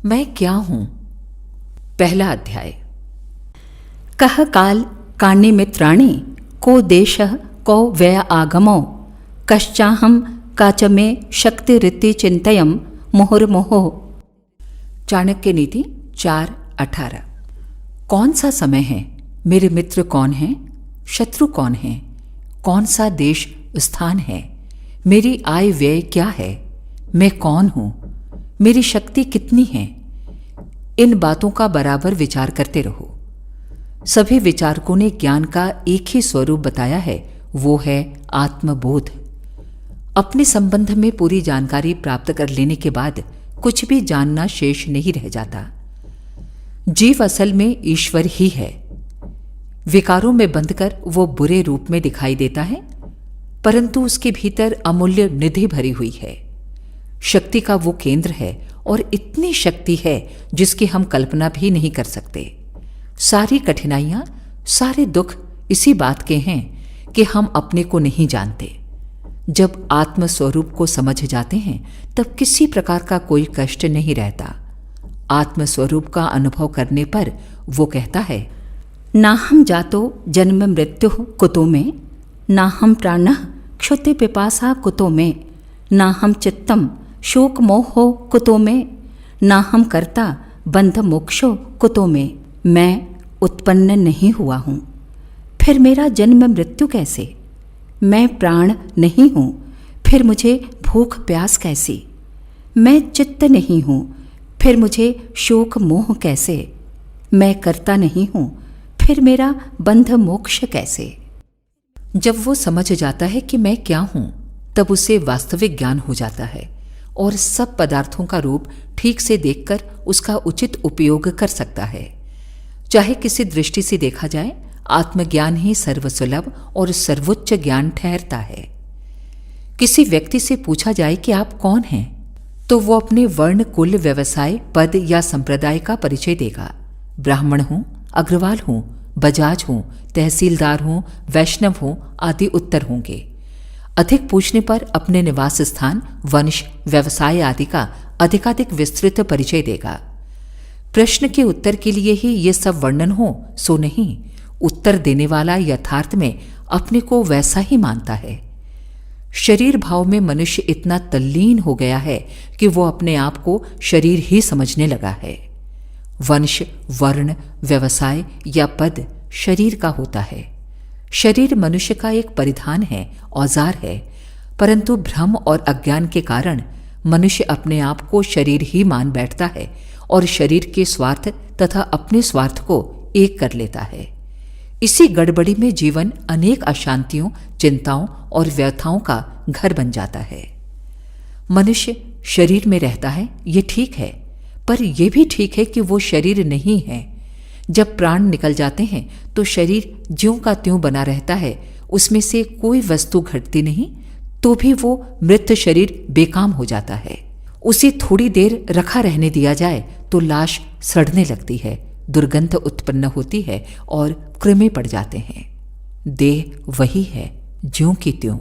मैं क्या हूं? पहला अध्याय। कह काल काण्य मित्राणि को देशः को व्यय आगमो कश्चाहम काच में शक्तिरिति चिंतयम मुहुर्मुहुः। चाणक्य नीति 4:18। कौन सा समय है? मेरे मित्र कौन हैं? शत्रु कौन हैं? कौन सा देश स्थान है? मेरी आय व्यय क्या है? मैं कौन हूं? मेरी शक्ति कितनी है? इन बातों का बराबर विचार करते रहो। सभी विचारकों ने ज्ञान का एक ही स्वरूप बताया है, वो है आत्मबोध। अपने संबंध में पूरी जानकारी प्राप्त कर लेने के बाद कुछ भी जानना शेष नहीं रह जाता। जीव असल में ईश्वर ही है। विकारों में बंधकर वो बुरे रूप में दिखाई देता है, परंतु उसके भीतर अमूल्य निधि भरी हुई है। शक्ति का वो केंद्र है और इतनी शक्ति है जिसकी हम कल्पना भी नहीं कर सकते। सारी कठिनाइयां, सारे दुख इसी बात के हैं कि हम अपने को नहीं जानते। जब आत्म स्वरूप को समझ जाते हैं तब किसी प्रकार का कोई कष्ट नहीं रहता। आत्म स्वरूप का अनुभव करने पर वो कहता है, ना हम जातो जन्म मृत्यु कुतो में, ना हम प्राणः क्षुति पिपासा कुतो में, ना हम चित्तम शोक मोहो कुतो में, ना हम कर्ता बंध मोक्षो कुतो में। मैं उत्पन्न नहीं हुआ हूँ, फिर मेरा जन्म मृत्यु कैसे? मैं प्राण नहीं हूँ, फिर मुझे भूख प्यास कैसी? मैं चित्त नहीं हूँ, फिर मुझे शोक मोह कैसे? मैं कर्ता नहीं हूँ, फिर मेरा बंध मोक्ष कैसे? जब वो समझ जाता है कि मैं क्या हूं, तब उसे वास्तविक ज्ञान हो जाता है और सब पदार्थों का रूप ठीक से देखकर उसका उचित उपयोग कर सकता है। चाहे किसी दृष्टि से देखा जाए, आत्मज्ञान ही सर्वसुलभ और सर्वोच्च ज्ञान ठहरता है। किसी व्यक्ति से पूछा जाए कि आप कौन हैं, तो वो अपने वर्ण, कुल, व्यवसाय, पद या संप्रदाय का परिचय देगा। ब्राह्मण हूं, अग्रवाल हूं, बजाज हूं, तहसीलदार हूं, वैष्णव हूं आदि उत्तर होंगे। अधिक पूछने पर अपने निवास स्थान, वंश, व्यवसाय आदि का अधिकाधिक विस्तृत परिचय देगा। प्रश्न के उत्तर के लिए ही ये सब वर्णन हो सो नहीं, उत्तर देने वाला यथार्थ में अपने को वैसा ही मानता है। शरीर भाव में मनुष्य इतना तल्लीन हो गया है कि वो अपने आप को शरीर ही समझने लगा है। वंश, वर्ण, व्यवसाय या पद शरीर का होता है। शरीर मनुष्य का एक परिधान है, औजार है, परंतु भ्रम और अज्ञान के कारण मनुष्य अपने आप को शरीर ही मान बैठता है और शरीर के स्वार्थ तथा अपने स्वार्थ को एक कर लेता है। इसी गड़बड़ी में जीवन अनेक अशांतियों, चिंताओं और व्यथाओं का घर बन जाता है। मनुष्य शरीर में रहता है, ये ठीक है, पर यह भी ठीक है कि वो शरीर नहीं है। जब प्राण निकल जाते हैं तो शरीर ज्यों का त्यों बना रहता है, उसमें से कोई वस्तु घटती नहीं, तो भी वो मृत शरीर बेकाम हो जाता है। उसे थोड़ी देर रखा रहने दिया जाए तो लाश सड़ने लगती है, दुर्गंध उत्पन्न होती है और कृमि पड़ जाते हैं। देह वही है ज्यों की त्यों,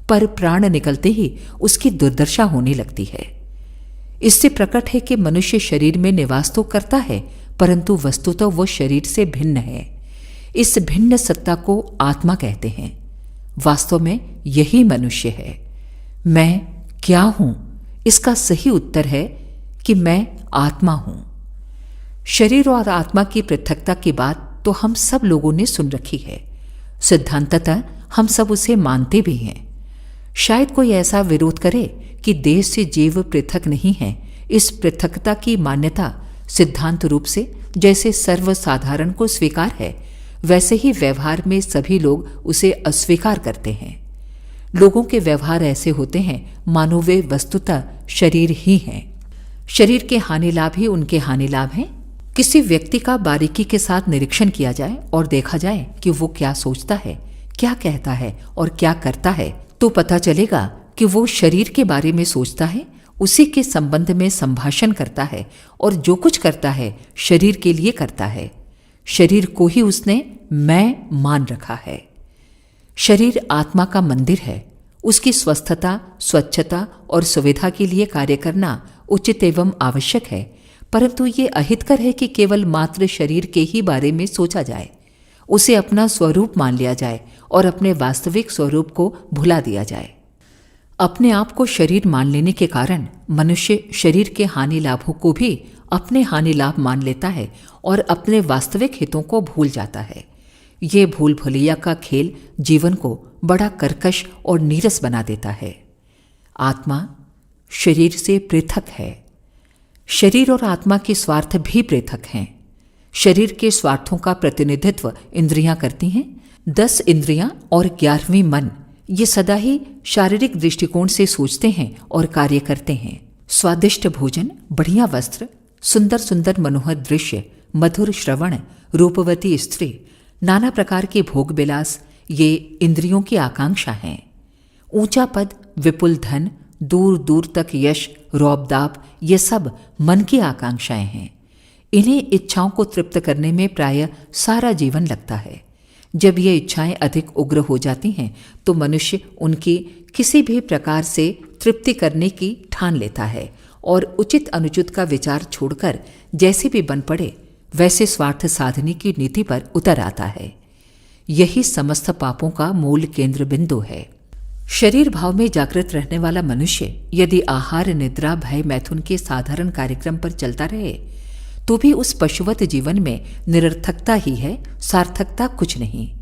पर प्राण निकलते ही उसकी दुर्दशा होने लगती है। इससे प्रकट है कि मनुष्य शरीर में निवास तो करता है, परंतु वस्तुतः वो शरीर से भिन्न है। इस भिन्न सत्ता को आत्मा कहते हैं। वास्तव में यही मनुष्य है। मैं क्या हूं? इसका सही उत्तर है कि मैं आत्मा हूं। शरीर और आत्मा की पृथकता की बात तो हम सब लोगों ने सुन रखी है। सिद्धांततः हम सब उसे मानते भी हैं। शायद कोई ऐसा विरोध करे कि देह से जीव पृथक नहीं है। इस पृथकता की मान्यता सिद्धांत रूप से जैसे सर्वसाधारण को स्वीकार है, वैसे ही व्यवहार में सभी लोग उसे अस्वीकार करते हैं। लोगों के व्यवहार ऐसे होते हैं मानो वे वस्तुतः शरीर ही हैं। शरीर के हानि लाभ ही उनके हानि लाभ हैं। किसी व्यक्ति का बारीकी के साथ निरीक्षण किया जाए और देखा जाए कि वो क्या सोचता है, क्या कहता है और क्या करता है, तो पता चलेगा कि वो शरीर के बारे में सोचता है, उसी के संबंध में संभाषण करता है और जो कुछ करता है शरीर के लिए करता है। शरीर को ही उसने मैं मान रखा है। शरीर आत्मा का मंदिर है। उसकी स्वस्थता, स्वच्छता और सुविधा के लिए कार्य करना उचित एवं आवश्यक है, परंतु ये अहितकर है कि केवल मात्र शरीर के ही बारे में सोचा जाए, उसे अपना स्वरूप मान लिया जाए और अपने वास्तविक स्वरूप को भुला दिया जाए। अपने आप को शरीर मान लेने के कारण मनुष्य शरीर के हानि लाभों को भी अपने हानि लाभ मान लेता है और अपने वास्तविक हितों को भूल जाता है। ये भूल भुलैया का खेल जीवन को बड़ा कर्कश और नीरस बना देता है। आत्मा शरीर से पृथक है। शरीर और आत्मा के स्वार्थ भी पृथक हैं। शरीर के स्वार्थों का प्रतिनिधित्व इंद्रियां करती हैं। 10 इंद्रियां और 11वीं मन, ये सदा ही शारीरिक दृष्टिकोण से सोचते हैं और कार्य करते हैं। स्वादिष्ट भोजन, बढ़िया वस्त्र, सुंदर सुंदर मनोहर दृश्य, मधुर श्रवण, रूपवती स्त्री, नाना प्रकार के भोग विलास, ये इंद्रियों की आकांक्षा हैं। ऊंचा पद, विपुल धन, दूर दूर तक यश, रौब-दाब, ये सब मन की आकांक्षाएं हैं। इन्हीं इच्छाओं को तृप्त करने में प्रायः सारा जीवन लगता है। जब ये इच्छाएं अधिक उग्र हो जाती हैं तो मनुष्य उनकी किसी भी प्रकार से तृप्ति करने की ठान लेता है और उचित अनुचित का विचार छोड़कर जैसे भी बन पड़े वैसे स्वार्थ साधने की नीति पर उतर आता है। यही समस्त पापों का मूल केंद्र बिंदु है। शरीर भाव में जागृत रहने वाला मनुष्य यदि आहार, निद्रा, भय, मैथुन के साधारण कार्यक्रम पर चलता रहे तो भी उस पशुवत जीवन में निरर्थकता ही है, सार्थकता कुछ नहीं।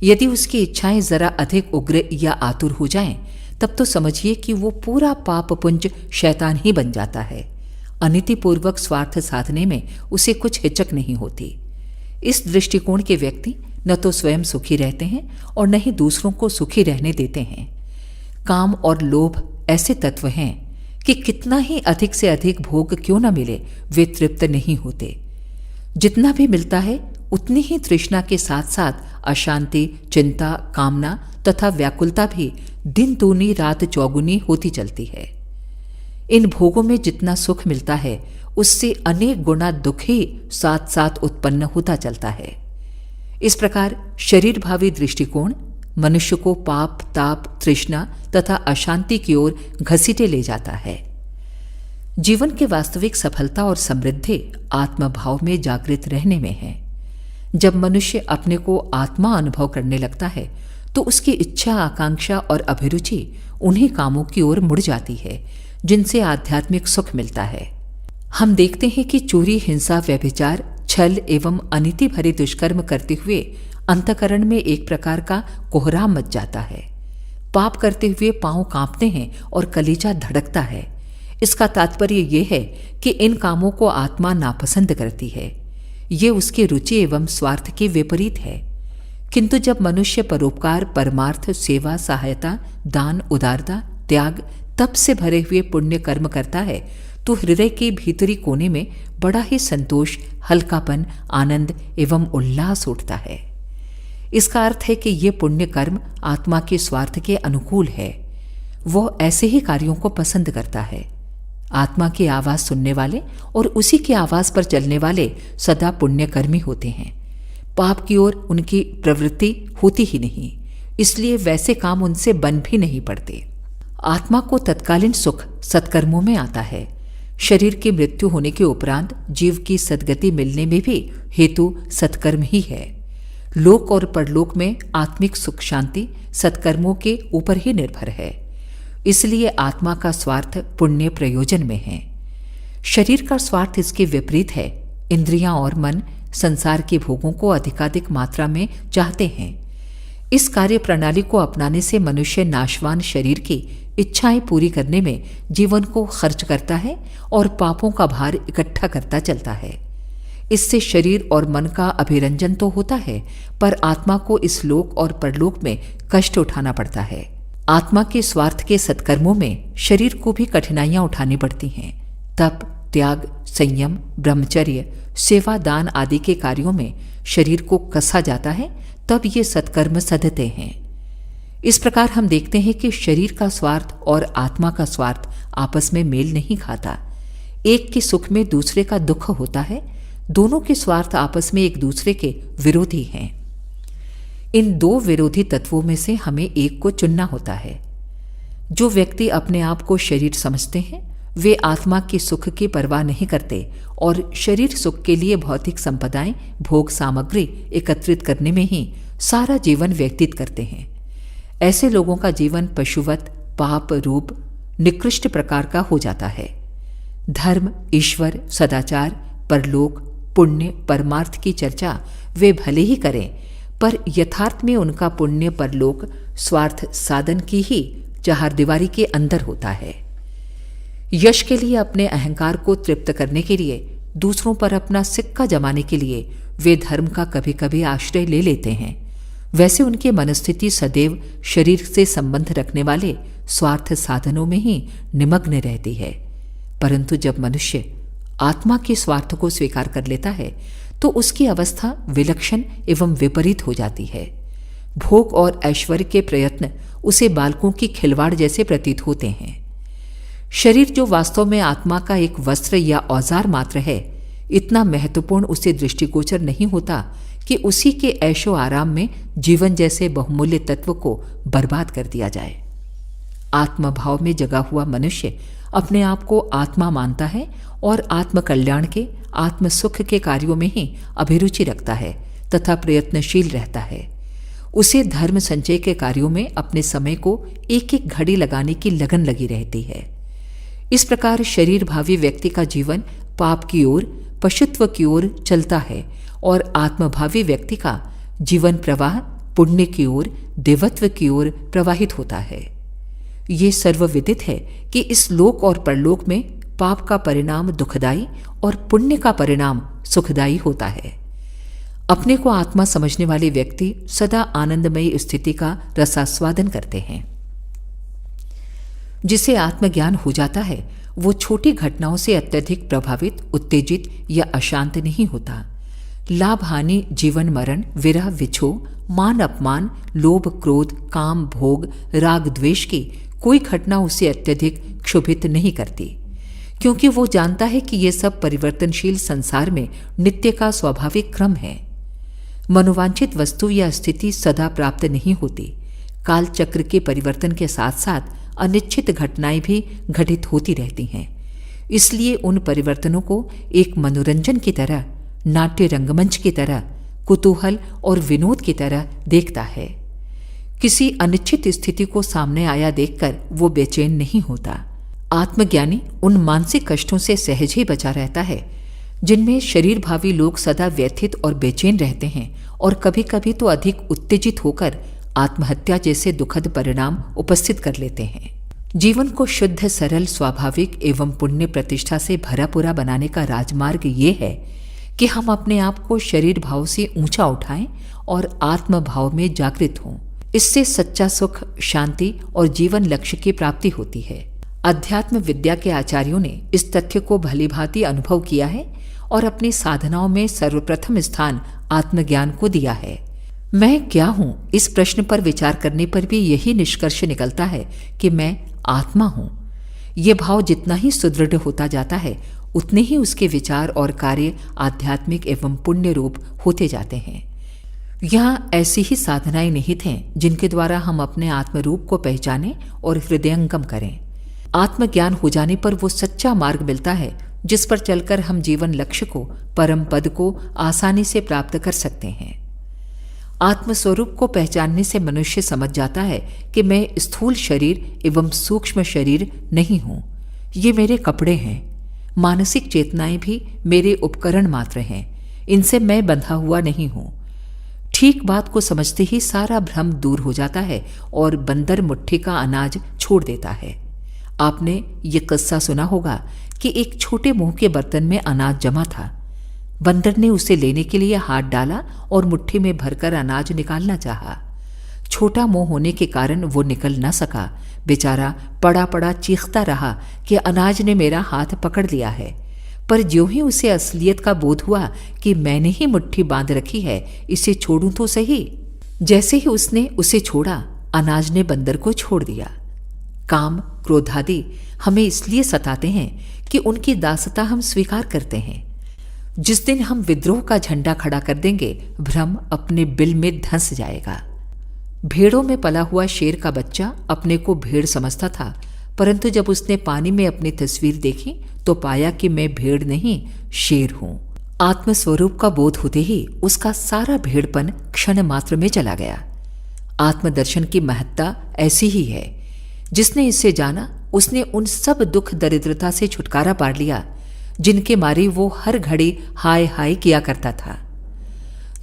यदि उसकी इच्छाएं जरा अधिक उग्र या आतुर हो जाएं, तब तो समझिए कि वो पूरा पाप पुंज शैतान ही बन जाता है। अनीतिपूर्वक स्वार्थ साधने में उसे कुछ हिचक नहीं होती। इस दृष्टिकोण के व्यक्ति न तो स्वयं सुखी रहते हैं और न ही दूसरों को सुखी रहने देते हैं। काम और लोभ ऐसे तत्व हैं कि कितना ही अधिक से अधिक भोग क्यों न मिले, वे तृप्त नहीं होते। जितना भी मिलता है उतनी ही तृष्णा के साथ साथ अशांति, चिंता, कामना तथा व्याकुलता भी दिन दूनी रात चौगुनी होती चलती है। इन भोगों में जितना सुख मिलता है उससे अनेक गुना दुख ही साथ साथ उत्पन्न होता चलता है। इस प्रकार शरीर भावी दृष्टिकोण मनुष्य को पाप, ताप, तृष्णा तथा अशांति की ओर घसीटे ले जाता है। जीवन की वास्तविक सफलता और समृद्धि आत्मभाव में जागृत रहने में है। जब मनुष्य अपने को आत्मा अनुभव करने लगता है तो उसकी इच्छा, आकांक्षा और अभिरुचि उन्हीं कामों की ओर मुड़ जाती है जिनसे आध्यात्मिक सुख मिलता है। हम देखते हैं कि चोरी, हिंसा, व्यभिचार, छल एवं अनीति भरे दुष्कर्म करते हुए अंतःकरण में एक प्रकार का कोहराम मच जाता है। पाप करते हुए पांव कांपते हैं और कलेजा धड़कता है। इसका तात्पर्य यह है कि इन कामों को आत्मा नापसंद करती है। ये उसकी रुचि एवं स्वार्थ के विपरीत है। किंतु जब मनुष्य परोपकार, परमार्थ, सेवा, सहायता, दान, उदारता, त्याग, तप से भरे हुए पुण्य कर्म करता है तो हृदय के भीतरी कोने में बड़ा ही संतोष, हल्कापन, आनंद एवं उल्लास उठता है। इसका अर्थ है कि ये पुण्य कर्म आत्मा के स्वार्थ के अनुकूल है। वो ऐसे ही कार्यों को पसंद करता है। आत्मा की आवाज सुनने वाले और उसी की आवाज पर चलने वाले सदा पुण्यकर्मी होते हैं। पाप की ओर उनकी प्रवृत्ति होती ही नहीं, इसलिए वैसे काम उनसे बन भी नहीं पड़ते। आत्मा को तत्कालीन सुख सत्कर्मों में आता है। शरीर की मृत्यु होने के उपरांत जीव की सद्गति मिलने में भी हेतु सत्कर्म ही है। लोक और परलोक में आत्मिक सुख शांति सत्कर्मों के ऊपर ही निर्भर है। इसलिए आत्मा का स्वार्थ पुण्य प्रयोजन में है। शरीर का स्वार्थ इसके विपरीत है। इंद्रियां और मन संसार के भोगों को अधिकाधिक मात्रा में चाहते हैं। इस कार्य प्रणाली को अपनाने से मनुष्य नाशवान शरीर की इच्छाएं पूरी करने में जीवन को खर्च करता है और पापों का भार इकट्ठा करता चलता है। इससे शरीर और मन का अभिरंजन तो होता है, पर आत्मा को इस लोक और परलोक में कष्ट उठाना पड़ता है। आत्मा के स्वार्थ के सत्कर्मों में शरीर को भी कठिनाइयां उठानी पड़ती हैं। तप, त्याग, संयम, ब्रह्मचर्य, सेवा, दान आदि के कार्यों में शरीर को कसा जाता है, तब ये सत्कर्म सधते हैं। इस प्रकार हम देखते हैं कि शरीर का स्वार्थ और आत्मा का स्वार्थ आपस में मेल नहीं खाता। एक के सुख में दूसरे का दुख होता है। दोनों के स्वार्थ आपस में एक दूसरे के विरोधी हैं। इन दो विरोधी तत्वों में से हमें एक को चुनना होता है। जो व्यक्ति अपने आप को शरीर समझते हैं वे आत्मा के सुख की परवाह नहीं करते और शरीर सुख के लिए भौतिक संपदाएं, भोग सामग्री एकत्रित करने में ही सारा जीवन व्यतीत करते हैं। ऐसे लोगों का जीवन पशुवत, पाप रूप, निकृष्ट प्रकार का हो जाता है। धर्म, ईश्वर, सदाचार, परलोक, पुण्य, परमार्थ की चर्चा वे भले ही करें, पर यथार्थ में उनका पुण्य परलोक स्वार्थ साधन की ही चारदीवारी के अंदर होता है। यश के लिए, अपने अहंकार को तृप्त करने के लिए, दूसरों पर अपना सिक्का जमाने के लिए वे धर्म का कभी कभी आश्रय ले लेते हैं। वैसे उनकी मनस्थिति सदैव शरीर से संबंध रखने वाले स्वार्थ साधनों में ही निमग्न रहती है। परंतु जब मनुष्य आत्मा के स्वार्थ को स्वीकार कर लेता है तो उसकी अवस्था विलक्षण एवं विपरीत हो जाती है। भोग और ऐश्वर्य के प्रयत्न उसे बालकों की खिलवाड़ जैसे प्रतीत होते हैं। शरीर जो वास्तव में आत्मा का एक वस्त्र या औजार मात्र है, इतना महत्वपूर्ण उसे दृष्टिगोचर नहीं होता कि उसी के ऐशो आराम में जीवन जैसे बहुमूल्य तत्व को बर्बाद कर दिया जाए। आत्मभाव में जगा हुआ मनुष्य अपने आप को आत्मा मानता है और आत्मकल्याण के, आत्म सुख के कार्यों में ही अभिरुचि रखता है तथा प्रयत्नशील रहता है। उसे धर्म संचय के कार्यों में अपने समय को एक एक घड़ी लगाने की लगन लगी रहती है। इस प्रकार शरीर भावी व्यक्ति का जीवन पाप की ओर, पशुत्व की ओर चलता है और आत्मभावी व्यक्ति का जीवन प्रवाह पुण्य की ओर, देवत्व की ओर प्रवाहित होता है। ये सर्वविदित है कि इस लोक और परलोक में पाप का परिणाम दुखदायी और पुण्य का परिणाम सुखदायी होता है। अपने को आत्मा समझने वाले व्यक्ति सदा आनंदमयी स्थिति का रसास्वादन करते हैं। जिसे आत्मज्ञान हो जाता है वो छोटी घटनाओं से अत्यधिक प्रभावित, उत्तेजित या अशांत नहीं होता। लाभ हानि, जीवन मरण, विरह विछोह, मान अपमान, लोभ क्रोध, काम भोग, राग द्वेष की कोई घटना उसे अत्यधिक क्षुभित नहीं करती, क्योंकि वो जानता है कि ये सब परिवर्तनशील संसार में नित्य का स्वाभाविक क्रम है। मनोवांछित वस्तु या स्थिति सदा प्राप्त नहीं होती। काल चक्र के परिवर्तन के साथ साथ अनिश्चित घटनाएं भी घटित होती रहती हैं। इसलिए उन परिवर्तनों को एक मनोरंजन की तरह, नाट्य रंगमंच की तरह, कुतूहल और विनोद की तरह देखता है। किसी अनिश्चित स्थिति को सामने आया देखकर वो बेचैन नहीं होता। आत्मज्ञानी उन मानसिक कष्टों से सहज ही बचा रहता है जिनमें शरीर भावी लोग सदा व्यथित और बेचैन रहते हैं और कभी कभी तो अधिक उत्तेजित होकर आत्महत्या जैसे दुखद परिणाम उपस्थित कर लेते हैं। जीवन को शुद्ध, सरल, स्वाभाविक एवं पुण्य प्रतिष्ठा से भरा पूरा बनाने का राजमार्ग ये है कि हम अपने आप को शरीर भाव से ऊंचा उठाएं और आत्म भाव में जागृत हों। इससे सच्चा सुख, शांति और जीवन लक्ष्य की प्राप्ति होती है। अध्यात्म विद्या के आचार्यों ने इस तथ्य को भलीभांति अनुभव किया है और अपनी साधनाओं में सर्वप्रथम स्थान आत्मज्ञान को दिया है। मैं क्या हूं, इस प्रश्न पर विचार करने पर भी यही निष्कर्ष निकलता है कि मैं आत्मा हूं। ये भाव जितना ही सुदृढ़ होता जाता है उतने ही उसके विचार और कार्य आध्यात्मिक एवं पुण्य रूप होते जाते हैं। यहाँ ऐसी ही साधनाएं निहित हैं जिनके द्वारा हम अपने आत्मरूप को पहचानें और हृदयंगम करें। आत्मज्ञान हो जाने पर वो सच्चा मार्ग मिलता है जिस पर चलकर हम जीवन लक्ष्य को, परम पद को आसानी से प्राप्त कर सकते हैं। आत्मस्वरूप को पहचानने से मनुष्य समझ जाता है कि मैं स्थूल शरीर एवं सूक्ष्म शरीर नहीं हूं। ये मेरे कपड़े हैं। मानसिक चेतनाएं भी मेरे उपकरण मात्र हैं। इनसे मैं बंधा हुआ नहीं हूं। ठीक बात को समझते ही सारा भ्रम दूर हो जाता है और बंदर मुट्ठी का अनाज छोड़ देता है। आपने ये किस्सा सुना होगा कि एक छोटे मुंह के बर्तन में अनाज जमा था। बंदर ने उसे लेने के लिए हाथ डाला और मुट्ठी में भरकर अनाज निकालना चाहा। छोटा मुंह होने के कारण वो निकल न सका। बेचारा पड़ा पड़ा चीखता रहा कि अनाज ने मेरा हाथ पकड़ लिया है। पर ज्यों ही उसे असलियत का बोध हुआ कि मैंने ही मुट्ठी बांध रखी है, इसे छोड़ूं तो सही। जैसे ही उसने उसे छोड़ा, अनाज ने बंदर को छोड़ दिया। काम, क्रोधादि हमें इसलिए सताते हैं कि उनकी दासता हम स्वीकार करते हैं। जिस दिन हम विद्रोह का झंडा खड़ा कर देंगे, भ्रम अपने बिल में धंस जाएगा। भेड़ों में पला हुआ शेर का बच्चा अपने को भेड़ समझता था, परंतु जब उसने पानी में अपनी तस्वीर देखी तो पाया कि मैं भेड़ नहीं, शेर हूं। आत्मस्वरूप का बोध होते ही उसका सारा भेड़पन क्षण मात्र में चला गया। आत्मदर्शन की महत्ता ऐसी ही है। जिसने इसे जाना उसने उन सब दुख दरिद्रता से छुटकारा पा लिया जिनके मारे वो हर घड़ी हाय हाय किया करता था।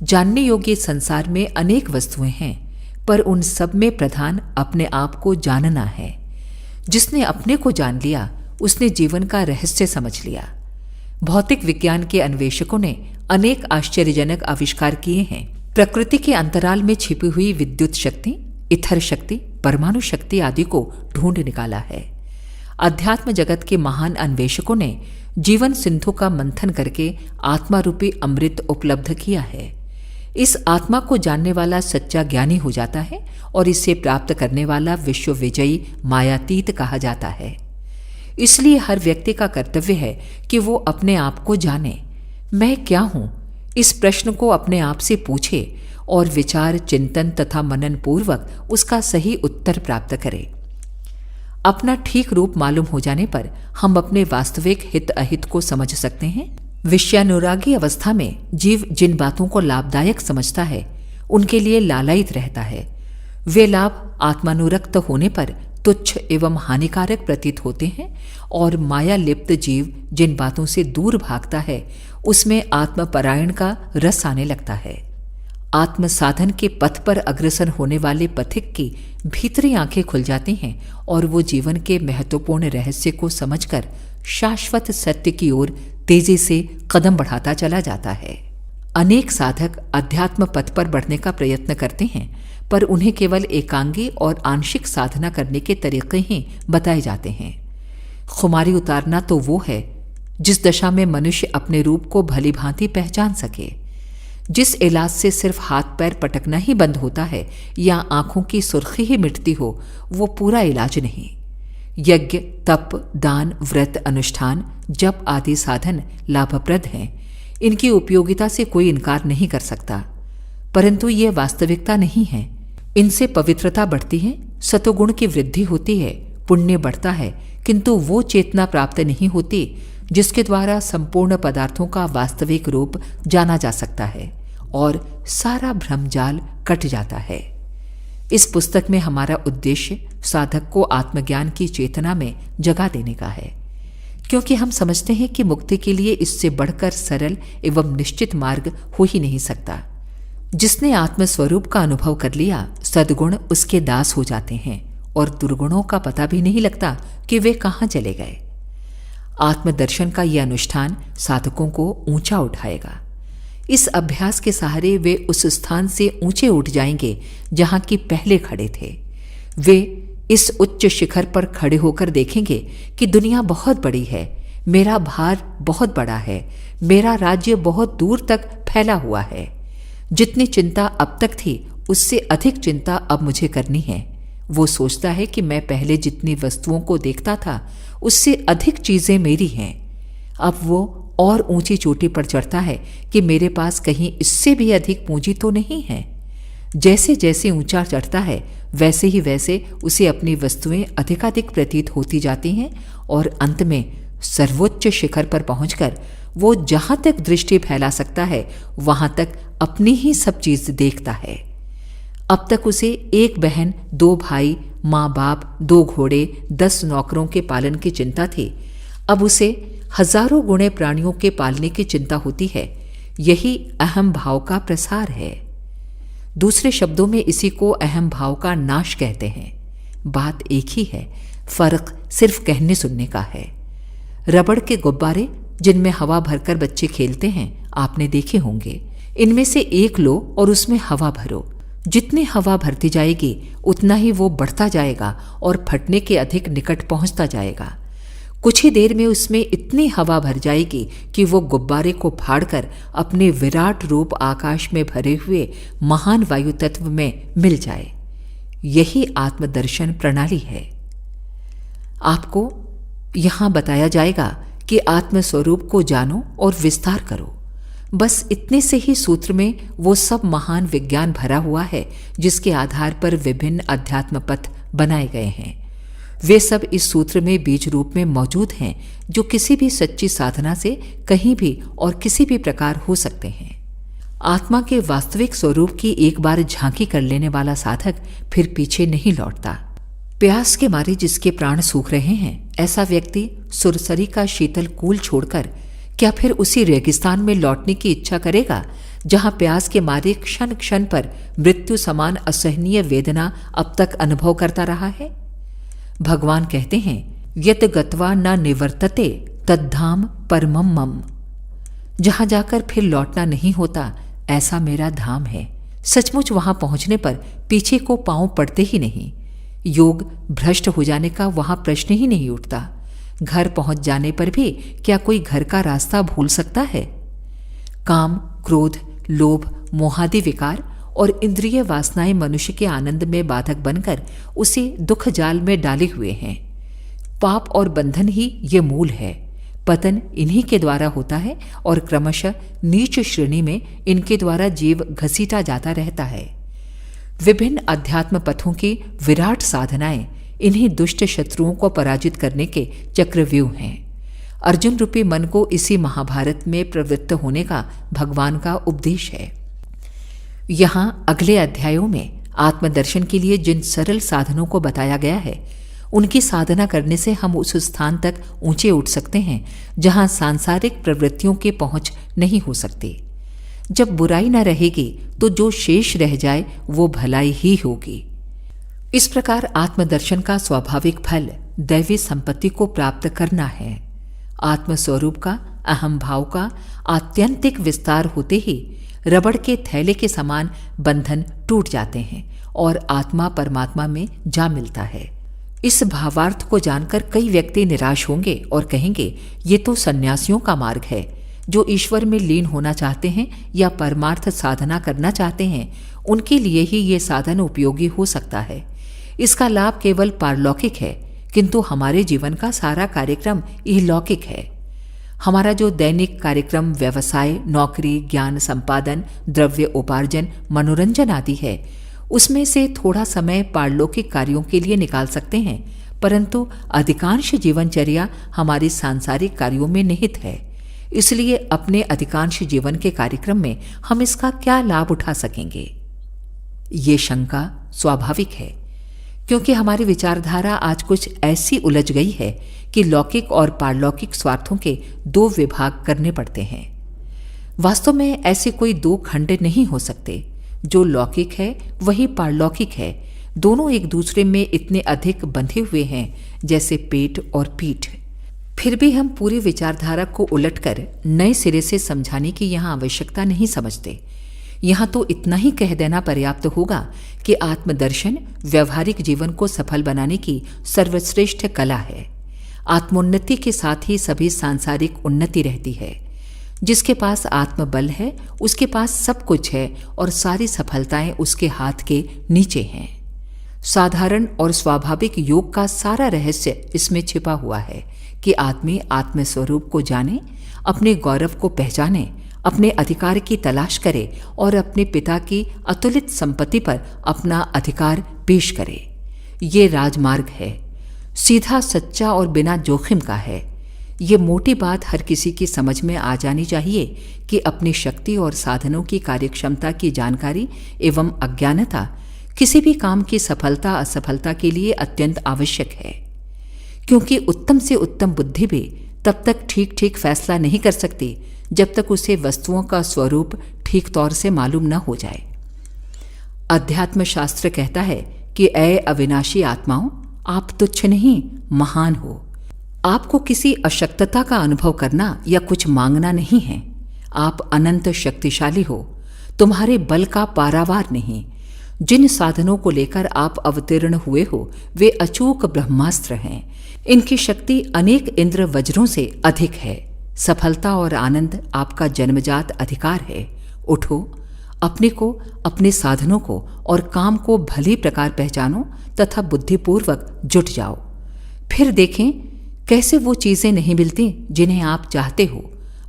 जानने योग्य संसार में अनेक वस्तुएं हैं, पर उन सब में प्रधान अपने आप को जानना है। जिसने अपने को जान लिया उसने जीवन का रहस्य समझ लिया। भौतिक विज्ञान के अन्वेषकों ने अनेक आश्चर्यजनक आविष्कार किए हैं। प्रकृति के अंतराल में छिपी हुई विद्युत शक्ति, इथर शक्ति, परमाणु शक्ति आदि को ढूंढ निकाला है। अध्यात्म जगत के महान अन्वेषकों ने जीवन सिंधु का मंथन करके आत्मा रूपी अमृत उपलब्ध किया है। इस आत्मा को जानने वाला सच्चा ज्ञानी हो जाता है और इसे प्राप्त करने वाला विश्व विजयी मायातीत कहा जाता है। इसलिए हर व्यक्ति का कर्तव्य है कि वो अपने आप को जाने। मैं क्या हूं? इस प्रश्न को अपने आप से पूछे और विचार, चिंतन तथा मनन पूर्वक उसका सही उत्तर प्राप्त करे। अपना ठीक रूप मालूम हो जाने पर हम अपने वास्तविक हित अहित को समझ सकते हैं। विषयानुरागी अवस्था में जीव जिन बातों को लाभदायक समझता है उनके लिए लालायित रहता है। वे लाभ आत्मानुरक्त होने पर तुच्छ एवं हानिकारक प्रतीत होते हैं और माया लिप्त जीव जिन बातों से दूर भागता है उसमें आत्मपरायण का रस आने लगता है। आत्म साधन के पथ पर अग्रसर होने वाले पथिक की भीतरी आंखें खुल जाती हैं और वो जीवन के महत्वपूर्ण रहस्य को समझकर शाश्वत सत्य की ओर तेजी से कदम बढ़ाता चला जाता है। अनेक साधक अध्यात्म पथ पर बढ़ने का प्रयत्न करते हैं, पर उन्हें केवल एकांगी और आंशिक साधना करने के तरीके ही बताए जाते हैं। खुमारी उतारना तो वो है जिस दशा में मनुष्य अपने रूप को भली भांति पहचान सके। जिस इलाज से सिर्फ हाथ पैर पटकना ही बंद होता है या आंखों की सुर्खी ही मिटती हो, वो पूरा इलाज नहीं। यज्ञ, तप, दान, व्रत, अनुष्ठान, जप आदि साधन लाभप्रद हैं। इनकी उपयोगिता से कोई इनकार नहीं कर सकता, परंतु ये वास्तविकता नहीं है। इनसे पवित्रता बढ़ती है, सतोगुण की वृद्धि होती है, पुण्य बढ़ता है, किंतु वो चेतना प्राप्त नहीं होती जिसके द्वारा संपूर्ण पदार्थों का वास्तविक रूप जाना जा सकता है और सारा भ्रमजाल कट जाता है। इस पुस्तक में हमारा उद्देश्य साधक को आत्मज्ञान की चेतना में जगा देने का है, क्योंकि हम समझते हैं कि मुक्ति के लिए इससे बढ़कर सरल एवं निश्चित मार्ग हो ही नहीं सकता। जिसने आत्मस्वरूप का अनुभव कर लिया, सद्गुण उसके दास हो जाते हैं और दुर्गुणों का पता भी नहीं लगता कि वे कहाँ चले गए। आत्मदर्शन का यह अनुष्ठान साधकों को ऊंचा उठाएगा। इस अभ्यास के सहारे वे उस स्थान से ऊंचे उठ जाएंगे जहां की पहले खड़े थे। वे इस उच्च शिखर पर खड़े होकर देखेंगे कि दुनिया बहुत बड़ी है, मेरा भार बहुत बड़ा है, मेरा राज्य बहुत दूर तक फैला हुआ है। जितनी चिंता अब तक थी उससे अधिक चिंता अब मुझे करनी है। वो सोचता है कि मैं पहले जितनी वस्तुओं को देखता था उससे अधिक चीजें मेरी हैं। अब वो और ऊंची चोटी पर चढ़ता है कि मेरे पास कहीं इससे भी अधिक पूंजी तो नहीं है। जैसे जैसे ऊंचा चढ़ता है वैसे ही वैसे उसे अपनी वस्तुएं अधिकाधिक प्रतीत होती जाती हैं और अंत में सर्वोच्च शिखर पर पहुंचकर वो जहां तक दृष्टि फैला सकता है वहां तक अपनी ही सब चीज देखता है। अब तक उसे एक बहन, 2 भाई, माँ बाप, 2 घोड़े, 10 नौकरों के पालन की चिंता थी। अब उसे हजारों गुणे प्राणियों के पालने की चिंता होती है। यही अहम भाव का प्रसार है। दूसरे शब्दों में इसी को अहम भाव का नाश कहते हैं। बात एक ही है, फर्क सिर्फ कहने सुनने का है। रबड़ के गुब्बारे जिनमें हवा भरकर बच्चे खेलते हैं आपने देखे होंगे। इनमें से एक लो और उसमें हवा भरो। जितनी हवा भरती जाएगी उतना ही वो बढ़ता जाएगा और फटने के अधिक निकट पहुंचता जाएगा। कुछ ही देर में उसमें इतनी हवा भर जाएगी कि वो गुब्बारे को फाड़कर अपने विराट रूप आकाश में भरे हुए महान वायु तत्व में मिल जाए। यही आत्मदर्शन प्रणाली है। आपको यहां बताया जाएगा कि आत्मस्वरूप को जानो और विस्तार करो। बस इतने से ही सूत्र में वो सब महान विज्ञान भरा हुआ है जिसके आधार पर विभिन्न अध्यात्म पथ बनाए गए हैं। वे सब इस सूत्र में बीज रूप में मौजूद हैं, जो किसी भी सच्ची साधना से कहीं भी और किसी भी प्रकार हो सकते हैं। आत्मा के वास्तविक स्वरूप की एक बार झांकी कर लेने वाला साधक फिर पीछे नहीं लौटता। प्यास के मारे जिसके प्राण सूख रहे हैं, ऐसा व्यक्ति सुरसरी का शीतल कूल छोड़कर क्या फिर उसी रेगिस्तान में लौटने की इच्छा करेगा, जहां प्यास के मारे क्षण क्षण पर मृत्यु समान असहनीय वेदना अब तक अनुभव करता रहा है? भगवान कहते हैं, यत गत्वा न निवर्तते तद्धाम परमम मम। जहां जाकर फिर लौटना नहीं होता, ऐसा मेरा धाम है। सचमुच वहां पहुंचने पर पीछे को पांव पड़ते ही नहीं। योग भ्रष्ट हो जाने का वहां प्रश्न ही नहीं उठता। घर पहुंच जाने पर भी क्या कोई घर का रास्ता भूल सकता है? काम, क्रोध, लोभ, मोहादि विकार और इंद्रिय वासनाएं मनुष्य के आनंद में बाधक बनकर उसे दुख जाल में डाले हुए हैं। पाप और बंधन ही ये मूल है। पतन इन्हीं के द्वारा होता है और क्रमशः नीच श्रेणी में इनके द्वारा जीव घसीटा जाता रहता है। विभिन्न अध्यात्म पथों की विराट साधनाएं इन्हीं दुष्ट शत्रुओं को पराजित करने के चक्रव्यूह हैं। अर्जुन रूपी मन को इसी महाभारत में प्रवृत्त होने का भगवान का उपदेश है। यहां अगले अध्यायों में आत्मदर्शन के लिए जिन सरल साधनों को बताया गया है, उनकी साधना करने से हम उस स्थान तक ऊंचे उठ सकते हैं जहां सांसारिक प्रवृत्तियों की पहुंच नहीं हो सकती। जब बुराई न रहेगी तो जो शेष रह जाए वो भलाई ही होगी। इस प्रकार आत्मदर्शन का स्वाभाविक फल दैवी संपत्ति को प्राप्त करना है। आत्मस्वरूप का, अहम भाव का आत्यंतिक विस्तार होते ही रबड़ के थैले के समान बंधन टूट जाते हैं और आत्मा परमात्मा में जा मिलता है। इस भावार्थ को जानकर कई व्यक्ति निराश होंगे और कहेंगे, ये तो सन्यासियों का मार्ग है। जो ईश्वर में लीन होना चाहते हैं या परमार्थ साधना करना चाहते हैं, उनके लिए ही ये साधन उपयोगी हो सकता है। इसका लाभ केवल पारलौकिक है, किंतु हमारे जीवन का सारा कार्यक्रम इहलौकिक है। हमारा जो दैनिक कार्यक्रम व्यवसाय, नौकरी, ज्ञान संपादन, द्रव्य उपार्जन, मनोरंजन आदि है, उसमें से थोड़ा समय पारलौकिक कार्यों के लिए निकाल सकते हैं, परंतु अधिकांश जीवनचर्या हमारी सांसारिक कार्यों में निहित है। इसलिए अपने अधिकांश जीवन के कार्यक्रम में हम इसका क्या लाभ उठा सकेंगे? ये शंका स्वाभाविक है, क्योंकि हमारी विचारधारा आज कुछ ऐसी उलझ गई है कि लौकिक और पारलौकिक स्वार्थों के दो विभाग करने पड़ते हैं। वास्तव में ऐसे कोई दो खंड नहीं हो सकते। जो लौकिक है वही पारलौकिक है। दोनों एक दूसरे में इतने अधिक बंधे हुए हैं जैसे पेट और पीठ। फिर भी हम पूरी विचारधारा को उलटकर नए सिरे से समझाने की यहाँ आवश्यकता नहीं समझते। यहाँ तो इतना ही कह देना पर्याप्त होगा कि आत्मदर्शन व्यावहारिक जीवन को सफल बनाने की सर्वश्रेष्ठ कला है। आत्मोन्नति के साथ ही सभी सांसारिक उन्नति रहती है। जिसके पास आत्मबल है उसके पास सब कुछ है और सारी सफलताएं उसके हाथ के नीचे हैं। साधारण और स्वाभाविक योग का सारा रहस्य इसमें छिपा हुआ है कि आदमी आत्मस्वरूप को जाने, अपने गौरव को पहचाने, अपने अधिकार की तलाश करे और अपने पिता की अतुलित संपत्ति पर अपना अधिकार पेश करे। ये राजमार्ग है, सीधा, सच्चा और बिना जोखिम का है। ये मोटी बात हर किसी की समझ में आ जानी चाहिए कि अपनी शक्ति और साधनों की कार्यक्षमता की जानकारी एवं अज्ञानता किसी भी काम की सफलता असफलता के लिए अत्यंत आवश्यक है, क्योंकि उत्तम से उत्तम बुद्धि भी तब तक ठीक ठीक फैसला नहीं कर सकती जब तक उसे वस्तुओं का स्वरूप ठीक तौर से मालूम न हो जाए। अध्यात्म शास्त्र कहता है कि ऐ अविनाशी आत्माओं, आप तुच्छ नहीं महान हो। आपको किसी अशक्तता का अनुभव करना या कुछ मांगना नहीं है। आप अनंत शक्तिशाली हो, तुम्हारे बल का पारावार नहीं। जिन साधनों को लेकर आप अवतीर्ण हुए हो वे अचूक ब्रह्मास्त्र हैं। इनकी शक्ति अनेक इंद्र वज्रों से अधिक है। सफलता और आनंद आपका जन्मजात अधिकार है। उठो, अपने को, अपने साधनों को और काम को भली प्रकार पहचानो तथा बुद्धिपूर्वक जुट जाओ। फिर देखें कैसे वो चीजें नहीं मिलती जिन्हें आप चाहते हो।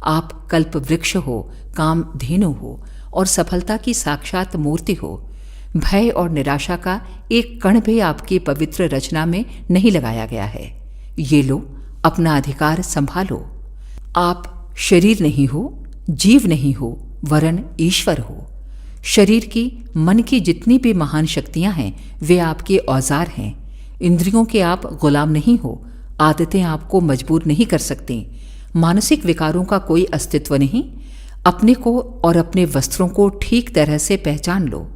आप कल्प वृक्ष हो, काम धेनु हो और सफलता की साक्षात मूर्ति हो। भय और निराशा का एक कण भी आपकी पवित्र रचना में नहीं लगाया गया है। ये लो, अपना अधिकार संभालो। आप शरीर नहीं हो, जीव नहीं हो, वरन ईश्वर हो। शरीर की, मन की जितनी भी महान शक्तियां हैं वे आपके औजार हैं। इंद्रियों के आप गुलाम नहीं हो। आदतें आपको मजबूर नहीं कर सकती। मानसिक विकारों का कोई अस्तित्व नहीं। अपने को और अपने वस्त्रों को ठीक तरह से पहचान लो।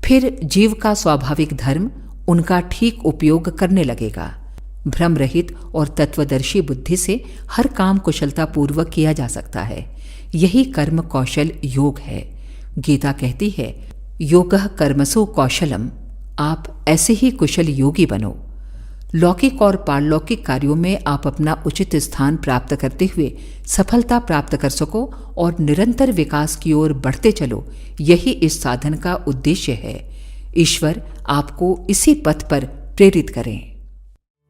फिर जीव का स्वाभाविक धर्म उनका ठीक उपयोग करने लगेगा। भ्रम रहित और तत्वदर्शी बुद्धि से हर काम कुशलतापूर्वक किया जा सकता है। यही कर्म कौशल योग है। गीता कहती है, योगः कर्मसु कौशलम। आप ऐसे ही कुशल योगी बनो। लौकिक और पारलौकिक कार्यों में आप अपना उचित स्थान प्राप्त करते हुए सफलता प्राप्त कर सको और निरंतर विकास की ओर बढ़ते चलो, यही इस साधन का उद्देश्य है। ईश्वर आपको इसी पथ पर प्रेरित करें।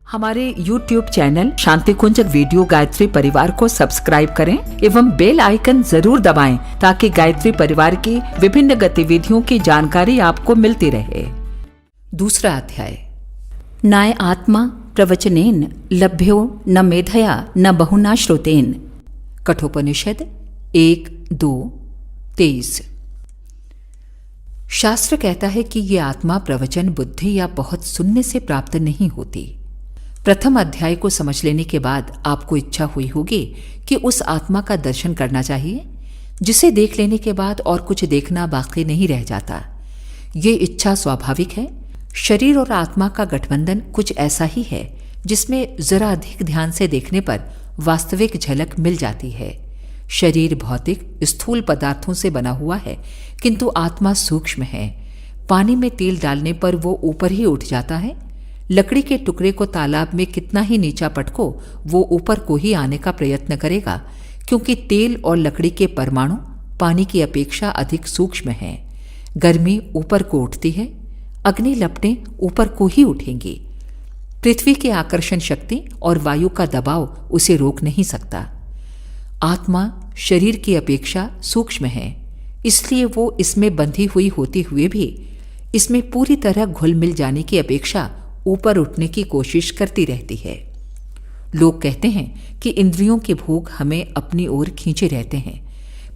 हमारे YouTube चैनल शांति कुंज वीडियो गायत्री परिवार को सब्सक्राइब करें एवं बेल आइकन जरूर दबाएं ताकि गायत्री परिवार की विभिन्न गतिविधियों की जानकारी आपको मिलती रहे। दूसरा अध्याय। नाय आत्मा प्रवचनेन लभ्यो न मेधया न बहुना श्रुतेन। कठोपनिषद 1:2-23। शास्त्र कहता है कि ये आत्मा प्रवचन, बुद्धि या बहुत सुनने से प्राप्त नहीं होती। प्रथम अध्याय को समझ लेने के बाद आपको इच्छा हुई होगी कि उस आत्मा का दर्शन करना चाहिए जिसे देख लेने के बाद और कुछ देखना बाकी नहीं रह जाता। ये इच्छा स्वाभाविक है। शरीर और आत्मा का गठबंधन कुछ ऐसा ही है जिसमें जरा अधिक ध्यान से देखने पर वास्तविक झलक मिल जाती है। शरीर भौतिक स्थूल पदार्थों से बना हुआ है, किंतु आत्मा सूक्ष्म है। पानी में तेल डालने पर वो ऊपर ही उठ जाता है। लकड़ी के टुकड़े को तालाब में कितना ही नीचा पटको, वो ऊपर को ही आने का प्रयत्न करेगा, क्योंकि तेल और लकड़ी के परमाणु पानी की अपेक्षा अधिक सूक्ष्म हैं। गर्मी ऊपर को उठती है, अग्नि लपटें ऊपर को ही उठेंगी। पृथ्वी की आकर्षण शक्ति और वायु का दबाव उसे रोक नहीं सकता। आत्मा शरीर की अपेक्षा सूक्ष्म है, इसलिए वो इसमें बंधी हुई होती हुए भी इसमें पूरी तरह घुल मिल जाने की अपेक्षा ऊपर उठने की कोशिश करती रहती है। लोग कहते हैं कि इंद्रियों के भोग हमें अपनी ओर खींचे रहते हैं,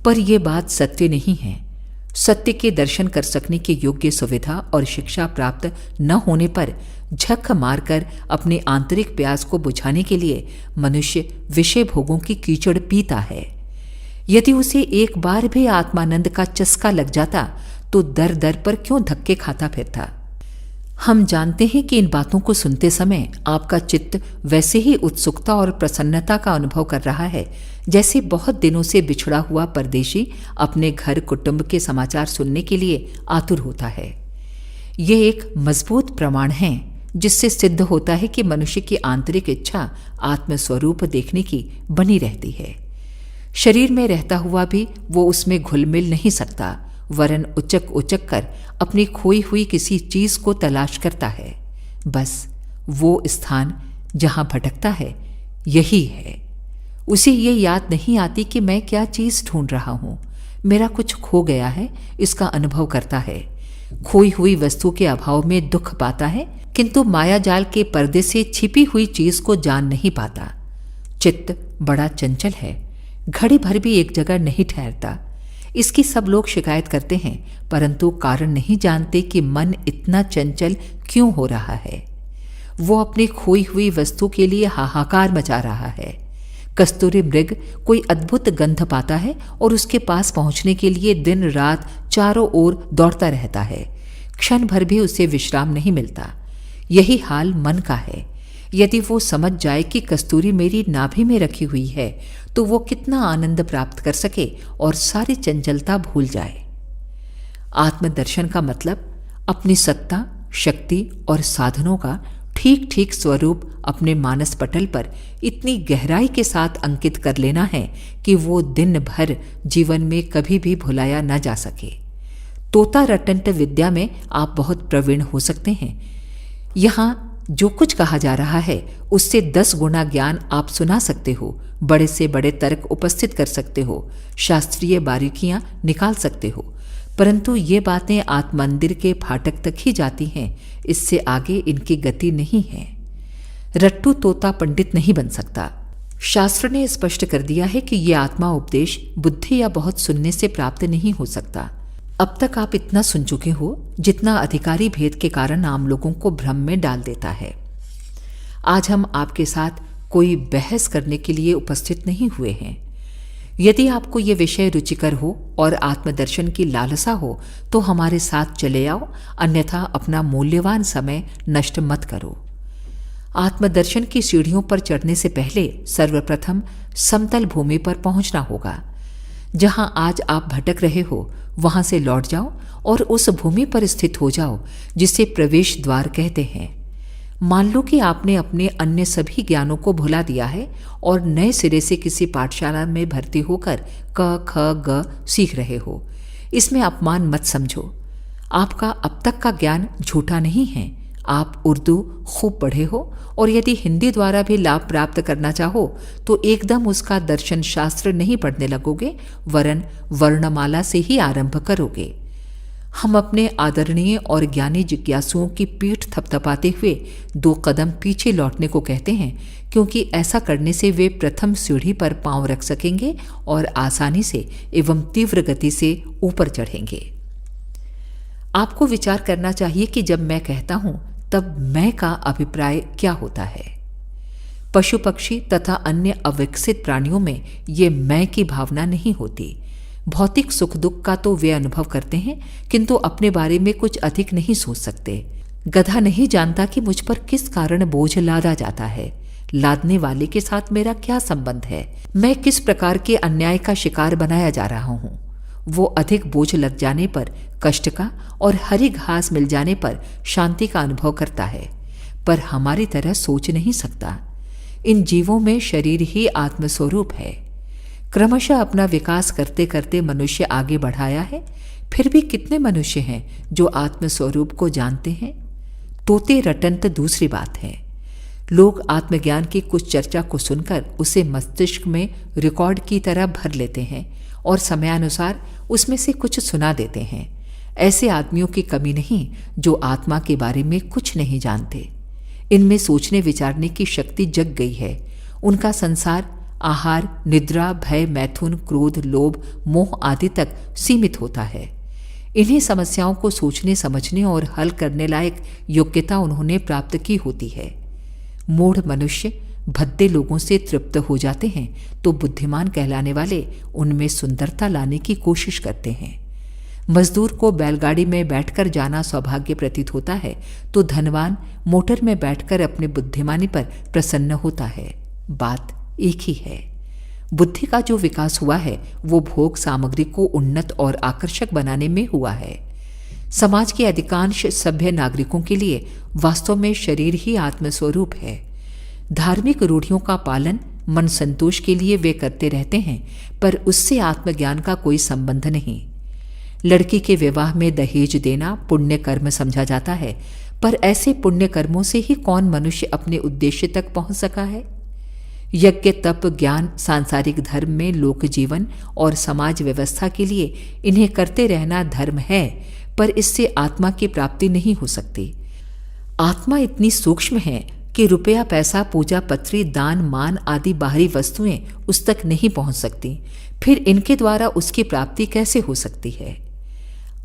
पर यह बात सत्य नहीं है। सत्य के दर्शन कर सकने के योग्य सुविधा और शिक्षा प्राप्त न होने पर झक मारकर अपने आंतरिक प्यास को बुझाने के लिए मनुष्य विषय भोगों की कीचड़ पीता है। यदि उसे एक बार भी आत्मानंद का चस्का लग जाता तो दर दर पर क्यों धक्के खाता फिरता। हम जानते हैं कि इन बातों को सुनते समय आपका चित्त वैसे ही उत्सुकता और प्रसन्नता का अनुभव कर रहा है जैसे बहुत दिनों से बिछड़ा हुआ परदेशी अपने घर कुटुंब के समाचार सुनने के लिए आतुर होता है। ये एक मजबूत प्रमाण है जिससे सिद्ध होता है कि मनुष्य की आंतरिक इच्छा आत्मस्वरूप देखने की बनी रहती है। शरीर में रहता हुआ भी वो उसमें घुल मिल नहीं सकता, वरन उचक उचक कर अपनी खोई हुई किसी चीज को तलाश करता है। बस वो स्थान जहां भटकता है यही है। उसे ये याद नहीं आती कि मैं क्या चीज ढूंढ रहा हूं, मेरा कुछ खो गया है, इसका अनुभव करता है। खोई हुई वस्तु के अभाव में दुख पाता है, किंतु मायाजाल के पर्दे से छिपी हुई चीज को जान नहीं पाता। चित्त बड़ा चंचल है, घड़ी भर भी एक जगह नहीं ठहरता। इसकी सब लोग शिकायत करते हैं, परंतु कारण नहीं जानते कि मन इतना चंचल क्यों हो रहा है। वो अपनी खोई हुई वस्तु के लिए हाहाकार मचा रहा है। कस्तूरी मृग कोई अद्भुत गंध पाता है और उसके पास पहुंचने के लिए दिन रात चारों ओर दौड़ता रहता है। क्षण भर भी उसे विश्राम नहीं मिलता। यही हाल मन का है। यदि वो समझ जाए कि कस्तूरी मेरी नाभि में रखी हुई है तो वो कितना आनंद प्राप्त कर सके और सारी चंचलता भूल जाए। आत्मदर्शन का मतलब अपनी सत्ता, शक्ति और साधनों का ठीक ठीक स्वरूप अपने मानस पटल पर इतनी गहराई के साथ अंकित कर लेना है कि वो दिन भर जीवन में कभी भी भुलाया न जा सके। तोता रटंट विद्या में आप बहुत प्रवीण हो सकते हैं। यहाँ जो कुछ कहा जा रहा है उससे 10 गुना ज्ञान आप सुना सकते हो, बड़े से बड़े तर्क उपस्थित कर सकते हो, शास्त्रीय बारीकियां निकाल सकते हो, परंतु ये बातें आत्ममंदिर के फाटक तक ही जाती हैं, इससे आगे इनकी गति नहीं है। रट्टू तोता पंडित नहीं बन सकता। शास्त्र ने स्पष्ट कर दिया है कि ये आत्मा उपदेश बुद्धि या बहुत सुनने से प्राप्त नहीं हो सकता। अब तक आप इतना सुन चुके हो जितना अधिकारी भेद के कारण आम लोगों को भ्रम में डाल देता है। आज हम आपके साथ कोई बहस करने के लिए उपस्थित नहीं हुए हैं। यदि आपको ये विषय रुचिकर हो और आत्मदर्शन की लालसा हो तो हमारे साथ चले आओ, अन्यथा अपना मूल्यवान समय नष्ट मत करो। आत्मदर्शन की सीढ़ियों पर चढ़ने से पहले सर्वप्रथम समतल भूमि पर पहुंचना होगा। जहां आज आप भटक रहे हो वहां से लौट जाओ और उस भूमि पर स्थित हो जाओ जिसे प्रवेश द्वार कहते हैं। मान लो कि आपने अपने अन्य सभी ज्ञानों को भुला दिया है और नए सिरे से किसी पाठशाला में भर्ती होकर क ख ग सीख रहे हो। इसमें अपमान मत समझो। आपका अब तक का ज्ञान झूठा नहीं है। आप उर्दू खूब पढ़े हो और यदि हिंदी द्वारा भी लाभ प्राप्त करना चाहो तो एकदम उसका दर्शन शास्त्र नहीं पढ़ने लगोगे, वरन वर्णमाला से ही आरंभ करोगे। हम अपने आदरणीय और ज्ञानी जिज्ञासुओं की पीठ थपथपाते हुए 2 कदम पीछे लौटने को कहते हैं, क्योंकि ऐसा करने से वे प्रथम सीढ़ी पर पांव रख सकेंगे और आसानी से एवं तीव्र गति से ऊपर चढ़ेंगे। आपको विचार करना चाहिए कि जब मैं कहता हूं तब मैं का अभिप्राय क्या होता है। पशु पक्षी तथा अन्य अविकसित प्राणियों में ये मैं की भावना नहीं होती। भौतिक सुख दुख का तो वे अनुभव करते हैं, किंतु अपने बारे में कुछ अधिक नहीं सोच सकते। गधा नहीं जानता कि मुझ पर किस कारण बोझ लादा जाता है। लादने वाले के साथ मेरा क्या संबंध है? मैं किस प्रकार के अन्याय का शिकार बनाया जा रहा हूं? वो अधिक बोझ लग जाने पर कष्ट का और हरी घास मिल जाने पर शांति का अनुभव करता है, पर हमारी तरह सोच नहीं सकता। इन जीवों में शरीर ही आत्मस्वरूप है। क्रमशः अपना विकास करते करते मनुष्य आगे बढ़ाया है, फिर भी कितने मनुष्य हैं जो आत्मस्वरूप को जानते हैं? तोते रटन तो दूसरी बात है। लोग आत्मज्ञान की कुछ चर्चा को सुनकर उसे मस्तिष्क में रिकॉर्ड की तरह भर लेते हैं और समयानुसार उसमें से कुछ सुना देते हैं। ऐसे आदमियों की कमी नहीं जो आत्मा के बारे में कुछ नहीं जानते। इनमें सोचने विचारने की शक्ति जग गई है। उनका संसार आहार, निद्रा, भय, मैथुन, क्रोध, लोभ, मोह आदि तक सीमित होता है। इन्हीं समस्याओं को सोचने समझने और हल करने लायक योग्यता उन्होंने प्राप्त की होती है। मूढ़ मनुष्य भद्दे लोगों से तृप्त हो जाते हैं तो बुद्धिमान कहलाने वाले उनमें सुंदरता लाने की कोशिश करते हैं। मजदूर को बैलगाड़ी में बैठकर जाना सौभाग्य प्रतीत होता है तो धनवान मोटर में बैठकर अपने बुद्धिमानी पर प्रसन्न होता है। बात एक ही है। बुद्धि का जो विकास हुआ है वो भोग सामग्री को उन्नत और आकर्षक बनाने में हुआ है। समाज के अधिकांश सभ्य नागरिकों के लिए वास्तव में शरीर ही आत्मस्वरूप है। धार्मिक रूढ़ियों का पालन मन संतोष के लिए वे करते रहते हैं, पर उससे आत्मज्ञान का कोई संबंध नहीं। लड़की के विवाह में दहेज देना पुण्य कर्म समझा जाता है, पर ऐसे पुण्य कर्मों से ही कौन मनुष्य अपने उद्देश्य तक पहुंच सका है? यज्ञ, तप, ज्ञान, सांसारिक धर्म में लोक जीवन और समाज व्यवस्था के लिए इन्हें करते रहना धर्म है, पर इससे आत्मा की प्राप्ति नहीं हो सकती। आत्मा इतनी सूक्ष्म है कि रुपया, पैसा, पूजा पत्री, दान, मान आदि बाहरी वस्तुएं उस तक नहीं पहुंच सकती। फिर इनके द्वारा उसकी प्राप्ति कैसे हो सकती है?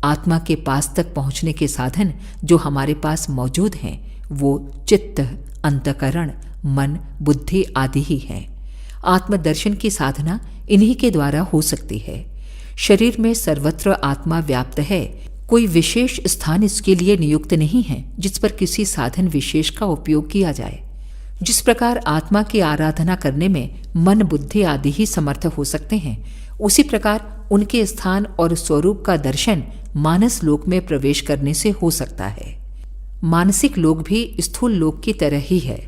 आत्मा के पास तक पहुंचने के साधन जो हमारे पास मौजूद हैं वो चित्त, अंतःकरण, मन, बुद्धि आदि ही हैं। आत्मदर्शन की साधना इन्हीं के द्वारा हो सकती है। शरीर में सर्वत्र आत्मा व्याप्त है। कोई विशेष स्थान इसके लिए नियुक्त नहीं है जिस पर किसी साधन विशेष का उपयोग किया जाए। जिस प्रकार आत्मा की आराधना करने में मन, बुद्धि आदि ही समर्थ हो सकते हैं, उसी प्रकार उनके स्थान और स्वरूप का दर्शन मानस लोक में प्रवेश करने से हो सकता है। मानसिक लोक भी स्थूल लोक की तरह ही है।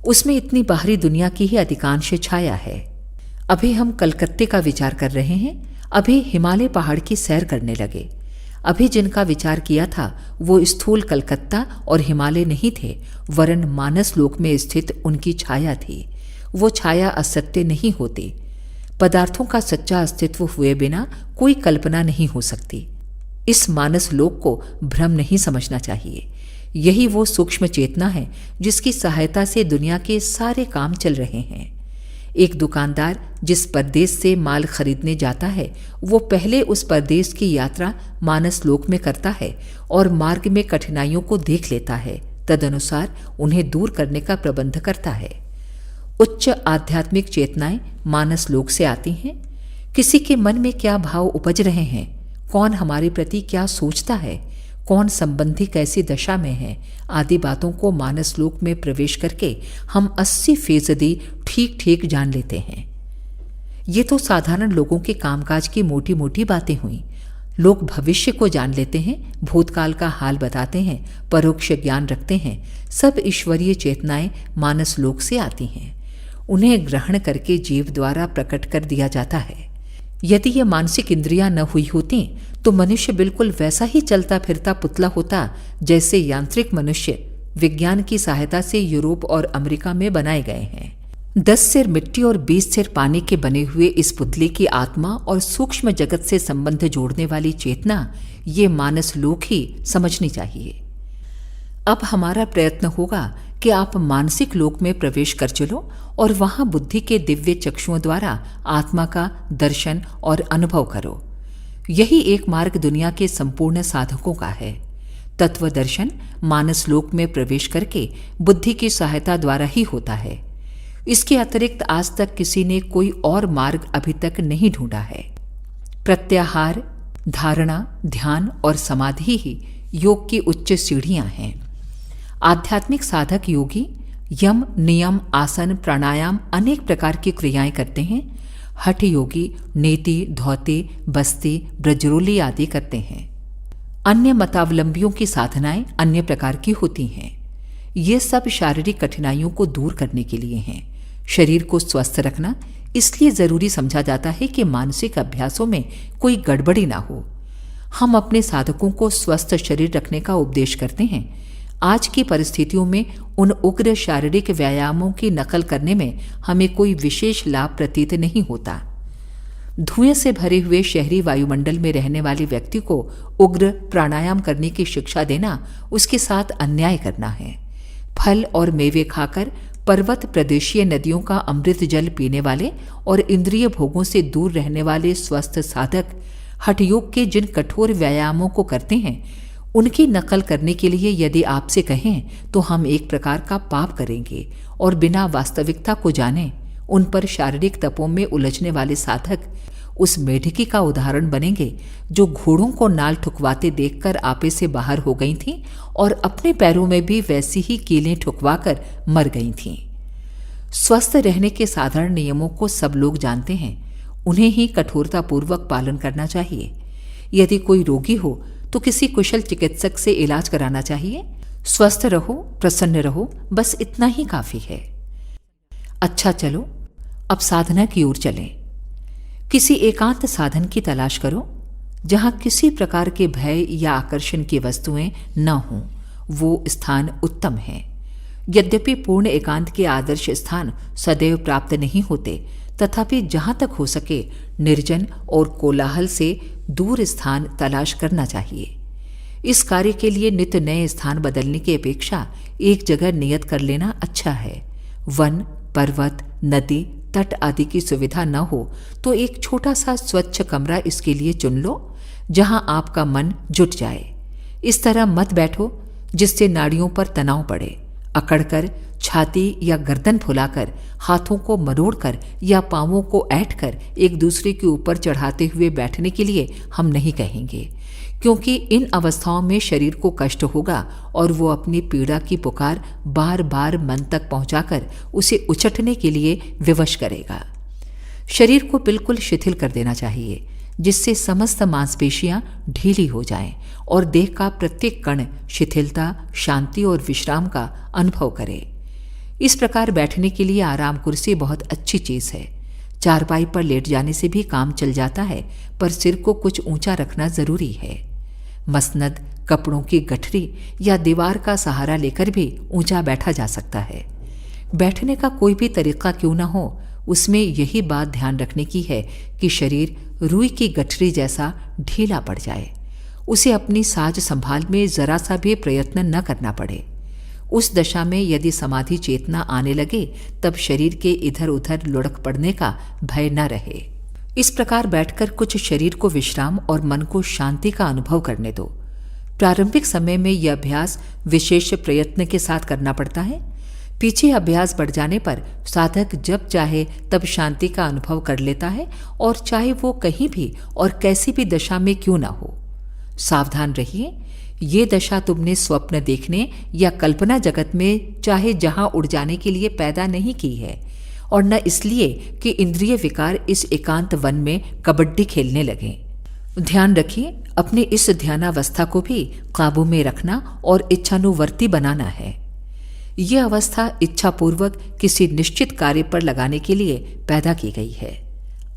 उसमें इतनी बाहरी दुनिया की ही अधिकांश छाया है। अभी हम कलकत्ते का विचार कर रहे हैं, अभी हिमालय पहाड़ की सैर करने लगे। अभी जिनका विचार किया था वो स्थूल कलकत्ता और हिमालय नहीं थे, वरन मानस लोक में स्थित उनकी छाया थी। वो छाया असत्य नहीं होती। पदार्थों का सच्चा अस्तित्व हुए बिना कोई कल्पना नहीं हो सकती। इस मानस लोक को भ्रम नहीं समझना चाहिए। यही वो सूक्ष्म चेतना है जिसकी सहायता से दुनिया के सारे काम चल रहे हैं। एक दुकानदार जिस परदेश से माल खरीदने जाता है, वो पहले उस परदेश की यात्रा मानस लोक में करता है और मार्ग में कठिनाइयों को देख लेता है, तदनुसार उन्हें दूर करने का प्रबंध करता है। उच्च आध्यात्मिक चेतनाएं मानस लोक से आती हैं। किसी के मन में क्या भाव उपज रहे हैं, कौन हमारे प्रति क्या सोचता है, कौन संबंधी कैसी दशा में है, आदि बातों को मानस लोक में प्रवेश करके हम 80% ठीक ठीक जान लेते हैं। ये तो साधारण लोगों के कामकाज की मोटी मोटी बातें हुई। लोग भविष्य को जान लेते हैं, भूतकाल का हाल बताते हैं, परोक्ष ज्ञान रखते हैं। सब ईश्वरीय चेतनाएं मानस लोक से आती हैं। उन्हें ग्रहण करके जीव द्वारा प्रकट कर दिया जाता है। यदि ये मानसिक इंद्रियां न हुई होती तो मनुष्य बिल्कुल वैसा ही चलता फिरता पुतला होता जैसे यांत्रिक मनुष्य विज्ञान की सहायता से यूरोप और अमेरिका में बनाए गए हैं। 10 सिर मिट्टी और 20 सिर पानी के बने हुए इस पुतले की आत्मा और सूक्ष्म जगत से संबंध जोड़ने वाली चेतना ये मानस लोक ही समझनी चाहिए। अब हमारा प्रयत्न होगा कि आप मानसिक लोक में प्रवेश कर चलो और वहां बुद्धि के दिव्य चक्षुओं द्वारा आत्मा का दर्शन और अनुभव करो। यही एक मार्ग दुनिया के संपूर्ण साधकों का है। तत्व दर्शन मानस लोक में प्रवेश करके बुद्धि की सहायता द्वारा ही होता है। इसके अतिरिक्त आज तक किसी ने कोई और मार्ग अभी तक नहीं ढूंढा है। प्रत्याहार, धारणा, ध्यान और समाधि ही योग की उच्च सीढ़ियां हैं। आध्यात्मिक साधक योगी यम, नियम, आसन, प्राणायाम अनेक प्रकार की क्रियाएं करते हैं। हठ योगी नेति, धौती, बस्ती, ब्रजरोली आदि करते हैं। अन्य मतावलंबियों की साधनाएं अन्य प्रकार की होती हैं। ये सब शारीरिक कठिनाइयों को दूर करने के लिए हैं। शरीर को स्वस्थ रखना इसलिए जरूरी समझा जाता है कि मानसिक अभ्यासों में कोई गड़बड़ी ना हो। हम अपने साधकों को स्वस्थ शरीर रखने का उपदेश करते हैं। आज की परिस्थितियों में उन उग्र शारीरिक व्यायामों की नकल करने में हमें कोई विशेष लाभ प्रतीत नहीं होता। धुएं से भरे हुए शहरी वायुमंडल में रहने वाले व्यक्ति को उग्र प्राणायाम करने की शिक्षा देना उसके साथ अन्याय करना है। फल और मेवे खाकर पर्वत प्रदेशीय नदियों का अमृत जल पीने वाले और इंद्रिय भोगों से दूर रहने वाले स्वस्थ साधक हठयोग के जिन कठोर व्यायामों को करते हैं, उनकी नकल करने के लिए यदि आपसे कहें तो हम एक प्रकार का पाप करेंगे और बिना वास्तविकता को जाने उन पर शारीरिक तपों में उलझने वाले साधक उस मेढकी का उदाहरण बनेंगे जो घोड़ों को नाल ठुकवाते देखकर आपे से बाहर हो गई थीं और अपने पैरों में भी वैसी ही कीलें ठुकवाकर मर गई थीं। स्वस्थ रहने के साधारण नियमों को सब लोग जानते हैं, उन्हें ही कठोरतापूर्वक पालन करना चाहिए। यदि कोई रोगी हो तो किसी कुशल चिकित्सक से इलाज कराना चाहिए। स्वस्थ रहो, प्रसन्न रहो, बस इतना ही काफी है। अच्छा चलो, अब साधना की ओर चलें। किसी एकांत साधन की तलाश करो जहां किसी प्रकार के भय या आकर्षण की वस्तुएं न हों। वो स्थान उत्तम है। यद्यपि पूर्ण एकांत के आदर्श स्थान सदैव प्राप्त नहीं होते, तथापि जहां तक हो सके निर्जन और कोलाहल से दूर स्थान तलाश करना चाहिए। इस कार्य के लिए नित्य नए स्थान बदलने की अपेक्षा एक जगह नियत कर लेना अच्छा है। वन, पर्वत, नदी, तट आदि की सुविधा न हो तो एक छोटा सा स्वच्छ कमरा इसके लिए चुन लो जहां आपका मन जुट जाए। इस तरह मत बैठो जिससे नाड़ियों पर तनाव पड़े। अकड़कर, छाती या गर्दन फुलाकर, हाथों को मरोड़कर या पांवों को ऐंठकर एक दूसरे के ऊपर चढ़ाते हुए बैठने के लिए हम नहीं कहेंगे, क्योंकि इन अवस्थाओं में शरीर को कष्ट होगा और वो अपनी पीड़ा की पुकार बार बार मन तक पहुंचाकर उसे उचटने के लिए विवश करेगा। शरीर को बिल्कुल शिथिल कर देना चाहिए जिससे समस्त मांसपेशियां ढीली हो जाएं और देह का प्रत्येक कण शिथिलता, शांति और विश्राम का अनुभव करे। इस प्रकार बैठने के लिए आराम कुर्सी बहुत अच्छी चीज है। चारपाई पर लेट जाने से भी काम चल जाता है, पर सिर को कुछ ऊंचा रखना जरूरी है। मसनद, कपड़ों की गठरी या दीवार का सहारा लेकर भी ऊंचा बैठा जा सकता है। बैठने का कोई भी तरीका क्यों न हो, उसमें यही बात ध्यान रखने की है कि शरीर रुई की गठरी जैसा ढीला पड़ जाए। उसे अपनी साज संभाल में जरा सा भी प्रयत्न न करना पड़े। उस दशा में यदि समाधि चेतना आने लगे तब शरीर के इधर उधर लुढ़क पड़ने का भय न रहे। इस प्रकार बैठकर कुछ शरीर को विश्राम और मन को शांति का अनुभव करने दो। प्रारंभिक समय में यह अभ्यास विशेष प्रयत्न के साथ करना पड़ता है। पीछे अभ्यास बढ़ जाने पर साधक जब चाहे तब शांति का अनुभव कर लेता है, और चाहे वो कहीं भी और कैसी भी दशा में क्यों न हो। सावधान रहिए, ये दशा तुमने स्वप्न देखने या कल्पना जगत में चाहे जहां उड़ जाने के लिए पैदा नहीं की है, और न इसलिए कि इंद्रिय विकार इस एकांत वन में कबड्डी खेलने लगे। ध्यान रखिए, अपनी इस ध्यानावस्था को भी काबू में रखना और इच्छानुवर्ती बनाना है। यह अवस्था इच्छापूर्वक किसी निश्चित कार्य पर लगाने के लिए पैदा की गई है।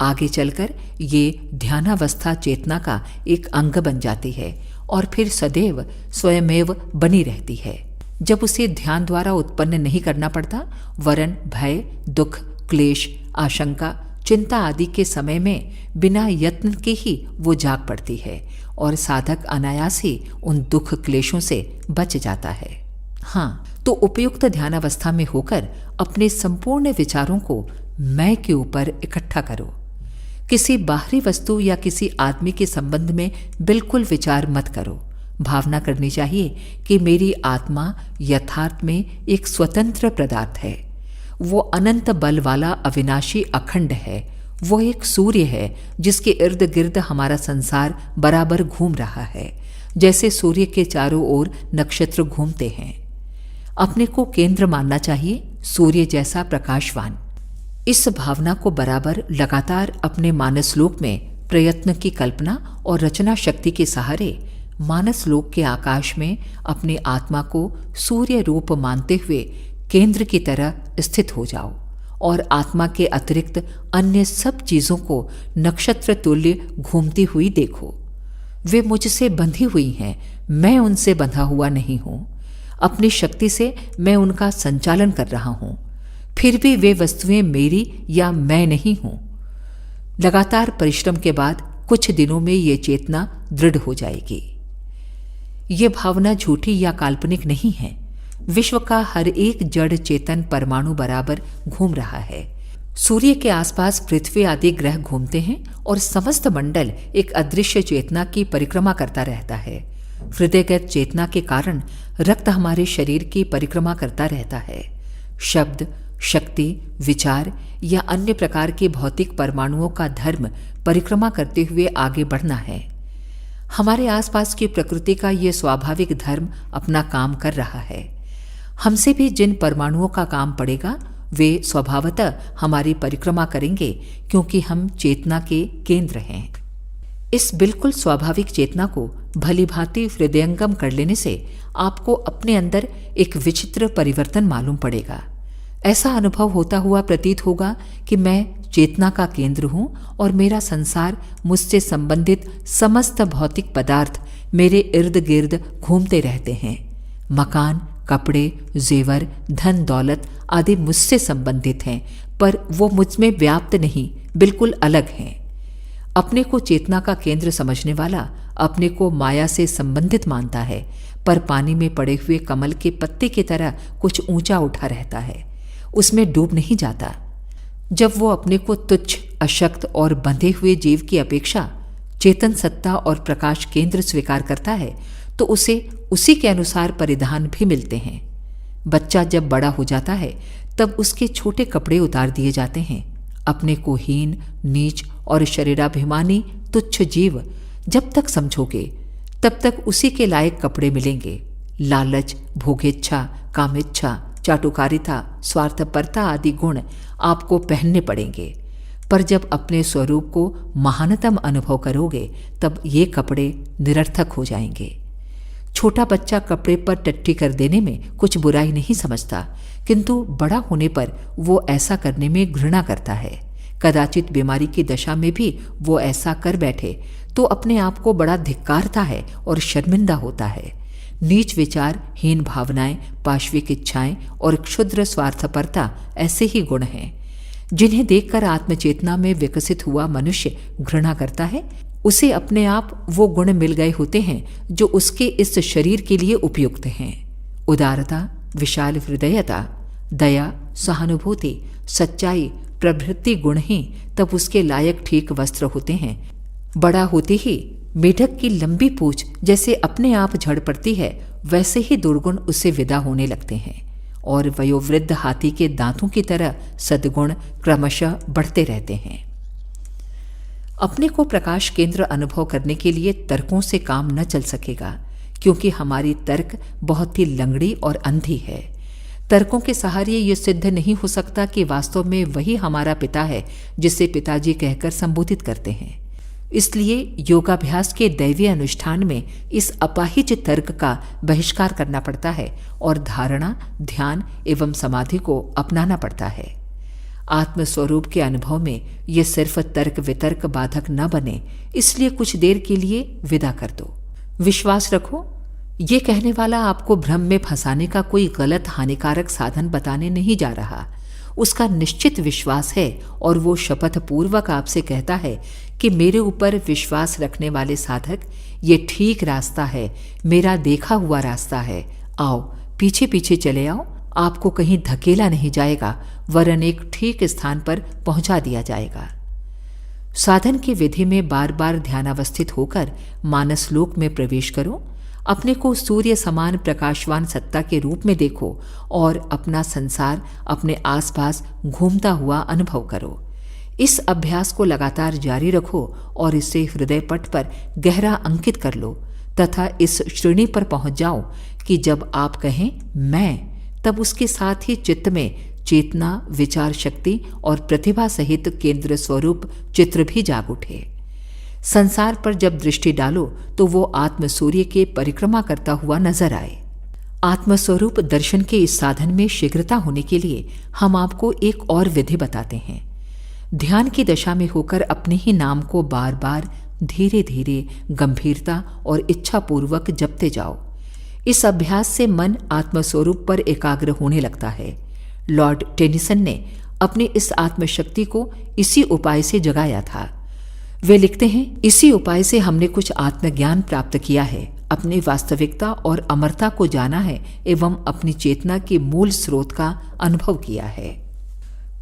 आगे चलकर ये ध्यानावस्था चेतना का एक अंग बन जाती है और फिर सदैव स्वयमेव बनी रहती है। जब उसे ध्यान द्वारा उत्पन्न नहीं करना पड़ता, वरन भय, दुख, क्लेश, आशंका, चिंता आदि के समय में बिना यत्न के ही वो जाग पड़ती है और साधक अनायास ही उन दुख क्लेशों से बच जाता है। हाँ, तो उपयुक्त ध्यानावस्था में होकर अपने संपूर्ण विचारों को मैं के ऊपर इकट्ठा करो। किसी बाहरी वस्तु या किसी आदमी के संबंध में बिल्कुल विचार मत करो। भावना करनी चाहिए कि मेरी आत्मा यथार्थ में एक स्वतंत्र पदार्थ है। वो अनंत बल वाला अविनाशी अखंड है। वो एक सूर्य है जिसके इर्द गिर्द हमारा संसार बराबर घूम रहा है, जैसे सूर्य के चारों ओर नक्षत्र घूमते हैं। अपने को केंद्र मानना चाहिए, सूर्य जैसा प्रकाशवान। इस भावना को बराबर लगातार अपने मानसलोक में प्रयत्न की कल्पना और रचना शक्ति के सहारे मानसलोक के आकाश में अपनी आत्मा को सूर्य रूप मानते हुए केंद्र की तरह स्थित हो जाओ और आत्मा के अतिरिक्त अन्य सब चीजों को नक्षत्र तुल्य घूमती हुई देखो। वे मुझसे बंधी हुई हैं, मैं उनसे बंधा हुआ नहीं हूं। अपनी शक्ति से मैं उनका संचालन कर रहा हूं, फिर भी वे वस्तुएं मेरी या मैं नहीं हूं। लगातार परिश्रम के बाद कुछ दिनों में ये चेतना दृढ़ हो जाएगी। ये भावना झूठी या काल्पनिक नहीं है। विश्व का हर एक जड़ चेतन परमाणु बराबर घूम रहा है। सूर्य के आसपास पृथ्वी आदि ग्रह घूमते हैं और समस्त मंडल एक अदृश्य चेतना की परिक्रमा करता रहता है। हृदयगत चेतना के कारण रक्त हमारे शरीर की परिक्रमा करता रहता है। शब्द, शक्ति, विचार या अन्य प्रकार के भौतिक परमाणुओं का धर्म परिक्रमा करते हुए आगे बढ़ना है। हमारे आसपास की प्रकृति का ये स्वाभाविक धर्म अपना काम कर रहा है। हमसे भी जिन परमाणुओं का काम पड़ेगा वे स्वभावतः हमारी परिक्रमा करेंगे, क्योंकि हम चेतना के केंद्र हैं। इस बिल्कुल स्वाभाविक चेतना को भली भांति हृदयंगम कर लेने से आपको अपने अंदर एक विचित्र परिवर्तन मालूम पड़ेगा। ऐसा अनुभव होता हुआ प्रतीत होगा कि मैं चेतना का केंद्र हूं और मेरा संसार, मुझसे संबंधित समस्त भौतिक पदार्थ मेरे इर्द गिर्द घूमते रहते हैं। मकान, कपड़े, जेवर, धन दौलत आदि मुझसे संबंधित हैं, पर वो मुझ में व्याप्त नहीं, बिल्कुल अलग हैं। अपने को चेतना का केंद्र समझने वाला अपने को माया से संबंधित मानता है, पर पानी में पड़े हुए कमल के पत्ते की तरह कुछ ऊंचा उठा रहता है, उसमें डूब नहीं जाता। जब वो अपने को तुच्छ, अशक्त और बंधे हुए जीव की अपेक्षा चेतन सत्ता और प्रकाश केंद्र स्वीकार करता है तो उसे उसी के अनुसार परिधान भी मिलते हैं। बच्चा जब बड़ा हो जाता है तब उसके छोटे कपड़े उतार दिए जाते हैं। अपने को हीन, नीच और शरीराभिमानी तुच्छ जीव जब तक समझोगे तब तक उसी के लायक कपड़े मिलेंगे। लालच, भोगेच्छा, कामेच्छा, चाटुकारिता, स्वार्थपरता आदि गुण आपको पहनने पड़ेंगे, पर जब अपने स्वरूप को महानतम अनुभव करोगे तब ये कपड़े निरर्थक हो जाएंगे। छोटा बच्चा कपड़े पर टट्टी कर देने में कुछ बुराई नहीं समझता, किंतु बड़ा होने पर वो ऐसा करने में घृणा करता है। कदाचित बीमारी की दशा में भी वो ऐसा कर बैठे तो अपने आप को बड़ा धिक्कारता है और शर्मिंदा होता है। नीच विचार, हीन भावनाएं, पाश्विक इच्छाएं और क्षुद्र स्वार्थपरता ऐसे ही गुण हैं जिन्हें देखकर आत्मचेतना में विकसित हुआ मनुष्य घृणा करता है, उसे अपने आप वो गुण मिल गए होते हैं जो उसके इस शरीर के लिए उपयुक्त हैं। उदारता, विशाल हृदयता, दया, सहानुभूति, सच्चाई प्रभृति गुण ही तब उसके लायक ठीक वस्त्र होते हैं। बड़ा होते ही मेढक की लंबी पूंछ जैसे अपने आप झड़ पड़ती है, वैसे ही दुर्गुण उससे विदा होने लगते हैं और वयोवृद्ध हाथी के दांतों की तरह सद्गुण क्रमशः बढ़ते रहते हैं। अपने को प्रकाश केंद्र अनुभव करने के लिए तर्कों से काम न चल सकेगा, क्योंकि हमारी तर्क बहुत ही लंगड़ी और अंधी है। तर्कों के सहारे ये सिद्ध नहीं हो सकता कि वास्तव में वही हमारा पिता है जिसे पिताजी कहकर संबोधित करते हैं। इसलिए योगाभ्यास के दैवीय अनुष्ठान में इस अपाहिज तर्क का बहिष्कार करना पड़ता है और धारणा, ध्यान एवं समाधि को अपनाना पड़ता है। आत्मस्वरूप के अनुभव में ये सिर्फ तर्क वितर्क बाधक न बने, इसलिए कुछ देर के लिए विदा कर दो। विश्वास रखो, ये कहने वाला आपको भ्रम में फंसाने का कोई गलत हानिकारक साधन बताने नहीं जा रहा। उसका निश्चित विश्वास है और वो शपथ पूर्वक आपसे कहता है कि मेरे ऊपर विश्वास रखने वाले साधक, ये ठीक रास्ता है, मेरा देखा हुआ रास्ता है, आओ पीछे पीछे चले आओ, आपको कहीं धकेला नहीं जाएगा, वरन एक ठीक स्थान पर पहुंचा दिया जाएगा। साधन की विधि में बार बार ध्यानावस्थित होकर मानसलोक में प्रवेश करो, अपने को सूर्य समान प्रकाशवान सत्ता के रूप में देखो और अपना संसार अपने आसपास घूमता हुआ अनुभव करो। इस अभ्यास को लगातार जारी रखो और इसे हृदय पट पर गहरा अंकित कर लो तथा इस श्रेणी पर पहुंच जाओ कि जब आप कहें मैं, तब उसके साथ ही चित्त में चेतना, विचार शक्ति और प्रतिभा सहित केंद्र स्वरूप चित्र भी जाग उठे। संसार पर जब दृष्टि डालो तो वो आत्म सूर्य के परिक्रमा करता हुआ नजर आए। आत्मस्वरूप दर्शन के इस साधन में शीघ्रता होने के लिए हम आपको एक और विधि बताते हैं। ध्यान की दशा में होकर अपने ही नाम को बार बार धीरे धीरे गंभीरता और इच्छापूर्वक जपते जाओ। इस अभ्यास से मन आत्मस्वरूप पर एकाग्र होने लगता है। लॉर्ड टेनिसन ने अपनी इस आत्मशक्ति को इसी उपाय से जगाया था। वे लिखते हैं, इसी उपाय से हमने कुछ आत्मज्ञान प्राप्त किया है, अपनी वास्तविकता और अमरता को जाना है एवं अपनी चेतना के मूल स्रोत का अनुभव किया है।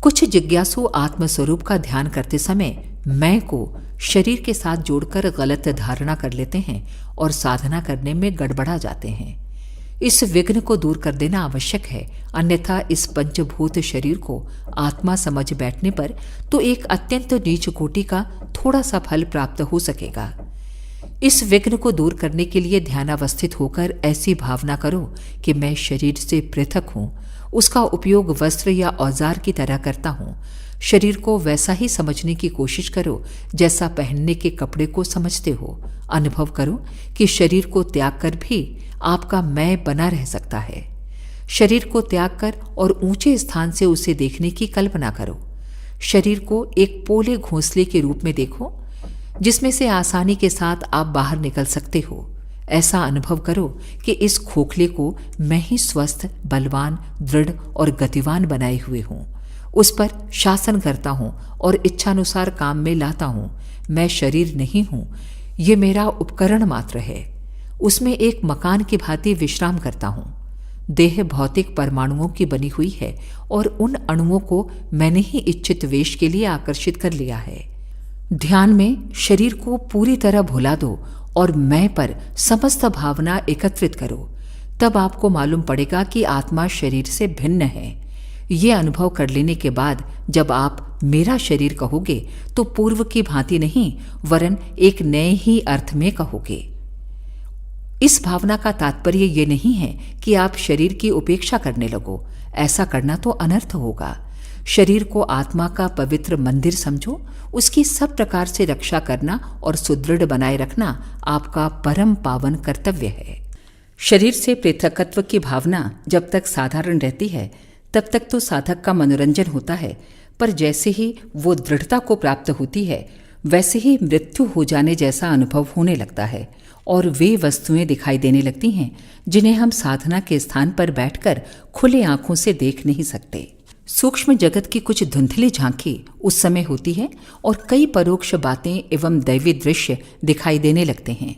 कुछ जिज्ञासु आत्मस्वरूप का ध्यान करते समय मैं को शरीर के साथ जोड़कर गलत धारणा कर लेते हैं और साधना करने में गड़बड़ा जाते हैं। इस विघ्न को दूर कर देना आवश्यक है, अन्यथा इस पंचभूत शरीर को आत्मा समझ बैठने पर तो एक अत्यंत नीच कोटि का थोड़ा सा फल प्राप्त हो सकेगा। इस विघ्न को दूर करने के लिए ध्यानावस्थित होकर ऐसी भावना करो कि मैं शरीर से पृथक हूं, उसका उपयोग वस्त्र या औजार की तरह करता हूं। शरीर को वैसा ही समझने की कोशिश करो जैसा पहनने के कपड़े को समझते हो। अनुभव करो कि शरीर को त्याग कर भी आपका मैं बना रह सकता है। शरीर को त्याग कर और ऊंचे स्थान से उसे देखने की कल्पना करो। शरीर को एक पोले घोंसले के रूप में देखो जिसमें से आसानी के साथ आप बाहर निकल सकते हो। ऐसा अनुभव करो कि इस खोखले को मैं ही स्वस्थ, बलवान, दृढ़ और गतिवान बनाए हुए हूँ। उस पर शासन करता हूँ और इच्छानुसार काम में लाता हूँ। मैं शरीर नहीं हूँ, ये मेरा उपकरण मात्र है। उसमें एक मकान की भांति विश्राम करता हूँ। देह भौतिक परमाणुओं की बनी हुई है और उन अणुओं को मैंने ही इच्छित वेश के लिए आकर्षित कर लिया है। ध्यान में शरीर को पूरी तरह भुला दो और मैं पर समस्त भावना एकत्रित करो। तब आपको मालूम पड़ेगा कि आत्मा शरीर से भिन्न है। ये अनुभव कर लेने के बाद जब आप मेरा शरीर कहोगे तो पूर्व की भांति नहीं, वरन एक नए ही अर्थ में कहोगे। इस भावना का तात्पर्य ये नहीं है कि आप शरीर की उपेक्षा करने लगो, ऐसा करना तो अनर्थ होगा। शरीर को आत्मा का पवित्र मंदिर समझो, उसकी सब प्रकार से रक्षा करना और सुदृढ़ बनाए रखना आपका परम पावन कर्तव्य है। शरीर से पृथकत्व की भावना जब तक साधारण रहती है तब तक तो साधक का मनोरंजन होता है, पर जैसे ही वो दृढ़ता को प्राप्त होती है वैसे ही मृत्यु हो जाने जैसा अनुभव होने लगता है और वे वस्तुएं दिखाई देने लगती हैं जिन्हें हम साधना के स्थान पर बैठकर खुले आंखों से देख नहीं सकते। सूक्ष्म जगत की कुछ धुंधली झांकी उस समय होती है और कई परोक्ष बातें एवं दैवी दृश्य दिखाई देने लगते हैं।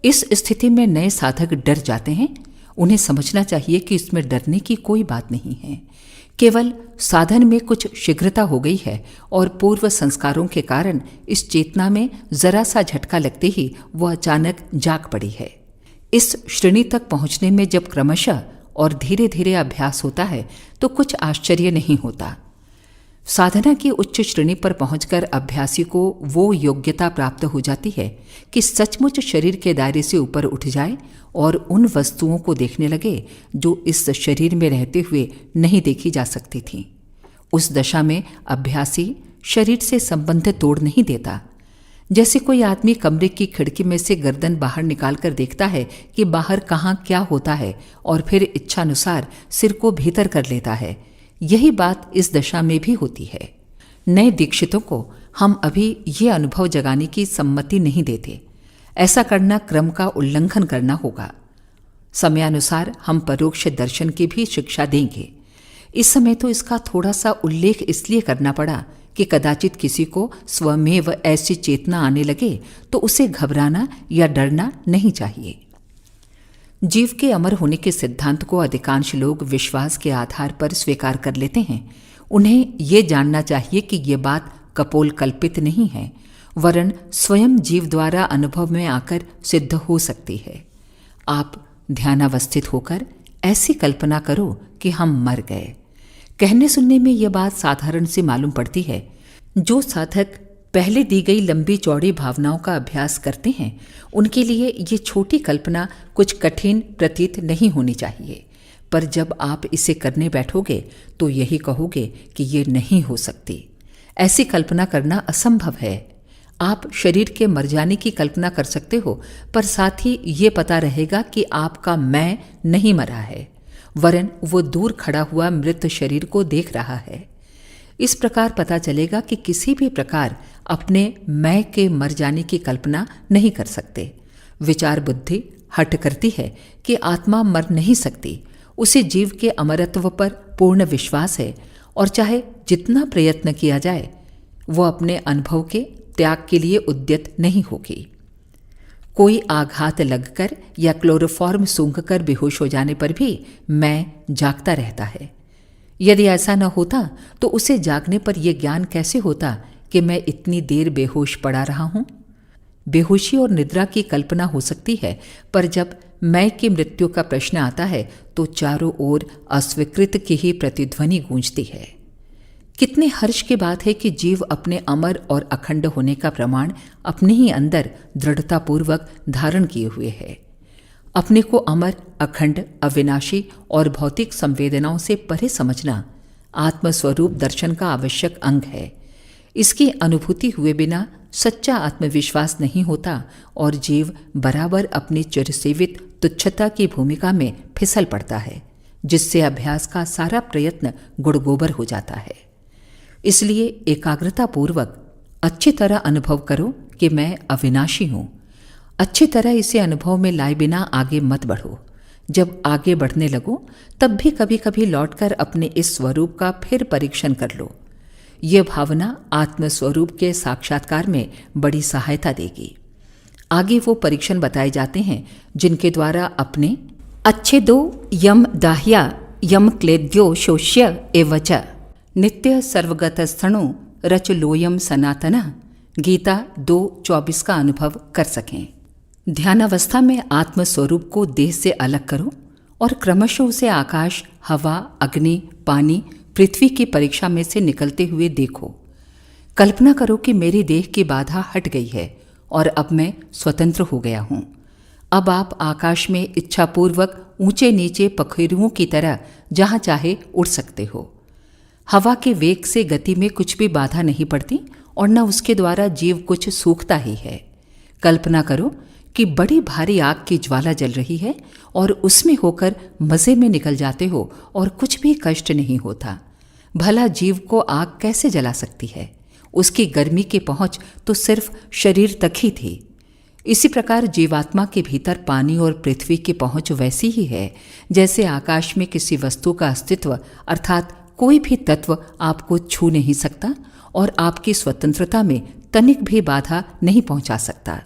इस स्थिति में नए साधक डर जाते हैं। उन्हें समझना चाहिए कि इसमें डरने की कोई बात नहीं है, केवल साधन में कुछ शीघ्रता हो गई है और पूर्व संस्कारों के कारण इस चेतना में जरा सा झटका लगते ही वह अचानक जाग पड़ी है। इस श्रेणी तक पहुंचने में जब क्रमशः और धीरे धीरे अभ्यास होता है तो कुछ आश्चर्य नहीं होता। साधना की उच्च श्रेणी पर पहुंचकर अभ्यासी को वो योग्यता प्राप्त हो जाती है कि सचमुच शरीर के दायरे से ऊपर उठ जाए और उन वस्तुओं को देखने लगे जो इस शरीर में रहते हुए नहीं देखी जा सकती थीं। उस दशा में अभ्यासी शरीर से संबंध तोड़ नहीं देता। जैसे कोई आदमी कमरे की खिड़की में से गर्दन बाहर निकालकर देखता है कि बाहर कहाँ क्या होता है और फिर इच्छानुसार सिर को भीतर कर लेता है, यही बात इस दशा में भी होती है। नए दीक्षितों को हम अभी ये अनुभव जगाने की सम्मति नहीं देते। ऐसा करना क्रम का उल्लंघन करना होगा। समयानुसार हम परोक्ष दर्शन की भी शिक्षा देंगे। इस समय तो इसका थोड़ा सा उल्लेख इसलिए करना पड़ा कि कदाचित किसी को स्वमेव ऐसी चेतना आने लगे तो उसे घबराना या डरना नहीं चाहिए। जीव के अमर होने के सिद्धांत को अधिकांश लोग विश्वास के आधार पर स्वीकार कर लेते हैं। उन्हें ये जानना चाहिए कि ये बात कपोल कल्पित नहीं है, वरन स्वयं जीव द्वारा अनुभव में आकर सिद्ध हो सकती है। आप ध्यानावस्थित होकर ऐसी कल्पना करो कि हम मर गए। कहने सुनने में यह बात साधारण सी मालूम पड़ती है। जो साधक पहले दी गई लंबी चौड़ी भावनाओं का अभ्यास करते हैं उनके लिए ये छोटी कल्पना कुछ कठिन प्रतीत नहीं होनी चाहिए, पर जब आप इसे करने बैठोगे तो यही कहोगे कि ये नहीं हो सकती। ऐसी कल्पना करना असंभव है। आप शरीर के मर जाने की कल्पना कर सकते हो, पर साथ ही ये पता रहेगा कि आपका मैं नहीं मरा है, वरन वो दूर खड़ा हुआ मृत शरीर को देख रहा है। इस प्रकार पता चलेगा कि किसी भी प्रकार अपने मैं के मर जाने की कल्पना नहीं कर सकते। विचार बुद्धि हट करती है कि आत्मा मर नहीं सकती। उसे जीव के अमरत्व पर पूर्ण विश्वास है और चाहे जितना प्रयत्न किया जाए वो अपने अनुभव के त्याग के लिए उद्यत नहीं होगी। कोई आघात लगकर या क्लोरोफॉर्म सूंघकर बेहोश हो जाने पर भी मैं जागता रहता है। यदि ऐसा न होता तो उसे जागने पर यह ज्ञान कैसे होता कि मैं इतनी देर बेहोश पड़ा रहा हूं? बेहोशी और निद्रा की कल्पना हो सकती है, पर जब मैं की मृत्यु का प्रश्न आता है तो चारों ओर अस्वीकृत की ही प्रतिध्वनि गूंजती है। कितने हर्ष की बात है कि जीव अपने अमर और अखंड होने का प्रमाण अपने ही अंदर दृढ़तापूर्वक धारण किए हुए है। अपने को अमर, अखंड, अविनाशी और भौतिक संवेदनाओं से परे समझना आत्मस्वरूप दर्शन का आवश्यक अंग है। इसकी अनुभूति हुए बिना सच्चा आत्मविश्वास नहीं होता और जीव बराबर अपनी चिरसेवित तुच्छता की भूमिका में फिसल पड़ता है, जिससे अभ्यास का सारा प्रयत्न गुड़गोबर हो जाता है। इसलिए एकाग्रतापूर्वक अच्छी तरह अनुभव करो कि मैं अविनाशी हूँ। अच्छी तरह इसे अनुभव में लाए बिना आगे मत बढ़ो। जब आगे बढ़ने लगो तब भी कभी कभी लौटकर अपने इस स्वरूप का फिर परीक्षण कर लो। ये भावना आत्मस्वरूप के साक्षात्कार में बड़ी सहायता देगी। आगे वो परीक्षण बताए जाते हैं जिनके द्वारा अपने अच्छे दो यम दाह्या यम क्लेद्यो शोष्य एवच नित्य सर्वगत स्थणु रच लोयम सनातन गीता 2:24 का अनुभव कर सकें। ध्यानावस्था में आत्मस्वरूप को देह से अलग करो और क्रमशः उसे आकाश, हवा, अग्नि, पानी, पृथ्वी की परीक्षा में से निकलते हुए देखो। कल्पना करो कि मेरी देह की बाधा हट गई है और अब मैं स्वतंत्र हो गया हूँ। अब आप आकाश में इच्छापूर्वक ऊंचे नीचे पखेरुओं की तरह जहाँ चाहे उड़ सकते हो। हवा के वेग से गति में कुछ भी बाधा नहीं पड़ती और न उसके द्वारा जीव कुछ सूखता ही है। कल्पना करो कि बड़ी भारी आग की ज्वाला जल रही है और उसमें होकर मज़े में निकल जाते हो और कुछ भी कष्ट नहीं होता। भला जीव को आग कैसे जला सकती है? उसकी गर्मी की पहुँच तो सिर्फ शरीर तक ही थी। इसी प्रकार जीवात्मा के भीतर पानी और पृथ्वी की पहुँच वैसी ही है जैसे आकाश में किसी वस्तु का अस्तित्व अर्थात कोई भी तत्व आपको छू नहीं सकता और आपकी स्वतंत्रता में तनिक भी बाधा नहीं पहुंचा सकता।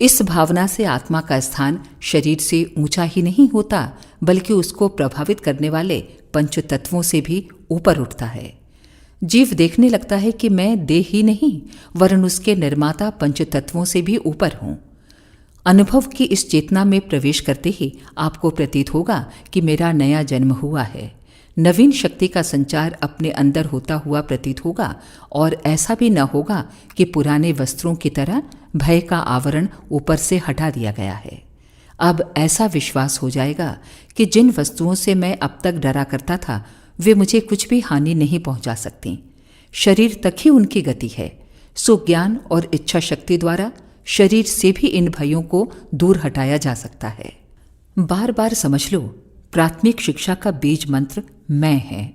इस भावना से आत्मा का स्थान शरीर से ऊंचा ही नहीं होता, बल्कि उसको प्रभावित करने वाले पंच तत्वों से भी ऊपर उठता है। जीव देखने लगता है कि मैं देह ही नहीं वरन उसके निर्माता पंच तत्वों से भी ऊपर हूं। अनुभव की इस चेतना में प्रवेश करते ही आपको प्रतीत होगा कि मेरा नया जन्म हुआ है। नवीन शक्ति का संचार अपने अंदर होता हुआ प्रतीत होगा और ऐसा भी न होगा कि पुराने वस्त्रों की तरह भय का आवरण ऊपर से हटा दिया गया है। अब ऐसा विश्वास हो जाएगा कि जिन वस्तुओं से मैं अब तक डरा करता था वे मुझे कुछ भी हानि नहीं पहुंचा सकती। शरीर तक ही उनकी गति है। सो ज्ञान और इच्छा शक्ति द्वारा शरीर से भी इन भयों को दूर हटाया जा सकता है। बार बार समझ लो, प्राथमिक शिक्षा का बीज मंत्र मैं है।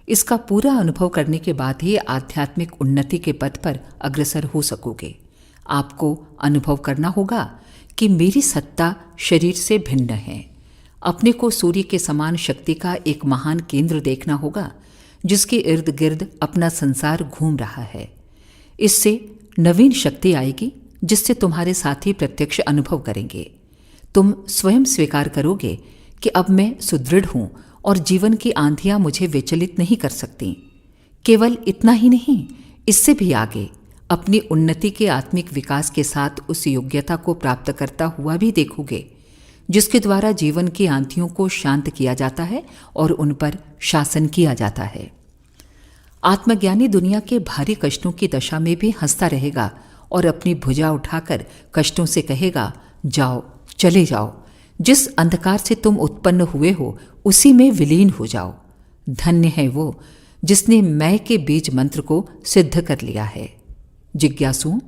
इसका पूरा अनुभव करने के बाद ही आध्यात्मिक उन्नति के पथ पर अग्रसर हो सकोगे। आपको अनुभव करना होगा कि मेरी सत्ता शरीर से भिन्न है। अपने को सूर्य के समान शक्ति का एक महान केंद्र देखना होगा जिसके इर्द गिर्द अपना संसार घूम रहा है। इससे नवीन शक्ति आएगी जिससे तुम्हारे साथी प्रत्यक्ष अनुभव करेंगे। तुम स्वयं स्वीकार करोगे कि अब मैं सुदृढ़ हूं और जीवन की आंधियां मुझे विचलित नहीं कर सकती। केवल इतना ही नहीं, इससे भी आगे अपनी उन्नति के आत्मिक विकास के साथ उस योग्यता को प्राप्त करता हुआ भी देखोगे जिसके द्वारा जीवन की आंधियों को शांत किया जाता है और उन पर शासन किया जाता है। आत्मज्ञानी दुनिया के भारी कष्टों की दशा में भी हंसता रहेगा और अपनी भुजा उठाकर कष्टों से कहेगा, जाओ, चले जाओ। जिस अंधकार से तुम उत्पन्न हुए हो उसी में विलीन हो जाओ। धन्य है वो जिसने मैं के बीज मंत्र को सिद्ध कर लिया है। जिज्ञासुओं,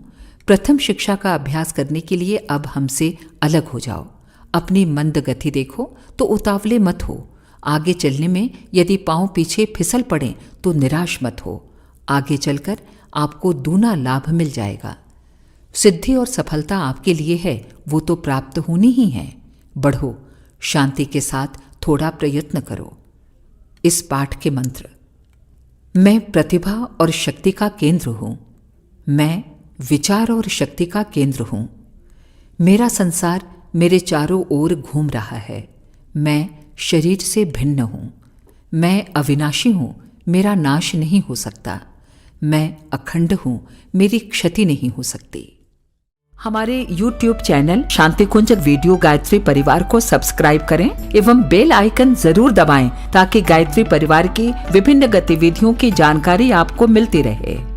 प्रथम शिक्षा का अभ्यास करने के लिए अब हमसे अलग हो जाओ। अपनी मंद गति देखो तो उतावले मत हो। आगे चलने में यदि पांव पीछे फिसल पड़े तो निराश मत हो। आगे चलकर आपको दूना लाभ मिल जाएगा। सिद्धि और सफलता आपके लिए है, वो तो प्राप्त होनी ही है। बढ़ो, शांति के साथ थोड़ा प्रयत्न करो। इस पाठ के मंत्र: मैं प्रतिभा और शक्ति का केंद्र हूं। मैं विचार और शक्ति का केंद्र हूं। मेरा संसार मेरे चारों ओर घूम रहा है। मैं शरीर से भिन्न हूं। मैं अविनाशी हूं, मेरा नाश नहीं हो सकता। मैं अखंड हूं, मेरी क्षति नहीं हो सकती। हमारे YouTube चैनल शांति कुंज वीडियो गायत्री परिवार को सब्सक्राइब करें एवं बेल आइकन जरूर दबाएं ताकि गायत्री परिवार की विभिन्न गतिविधियों की जानकारी आपको मिलती रहे।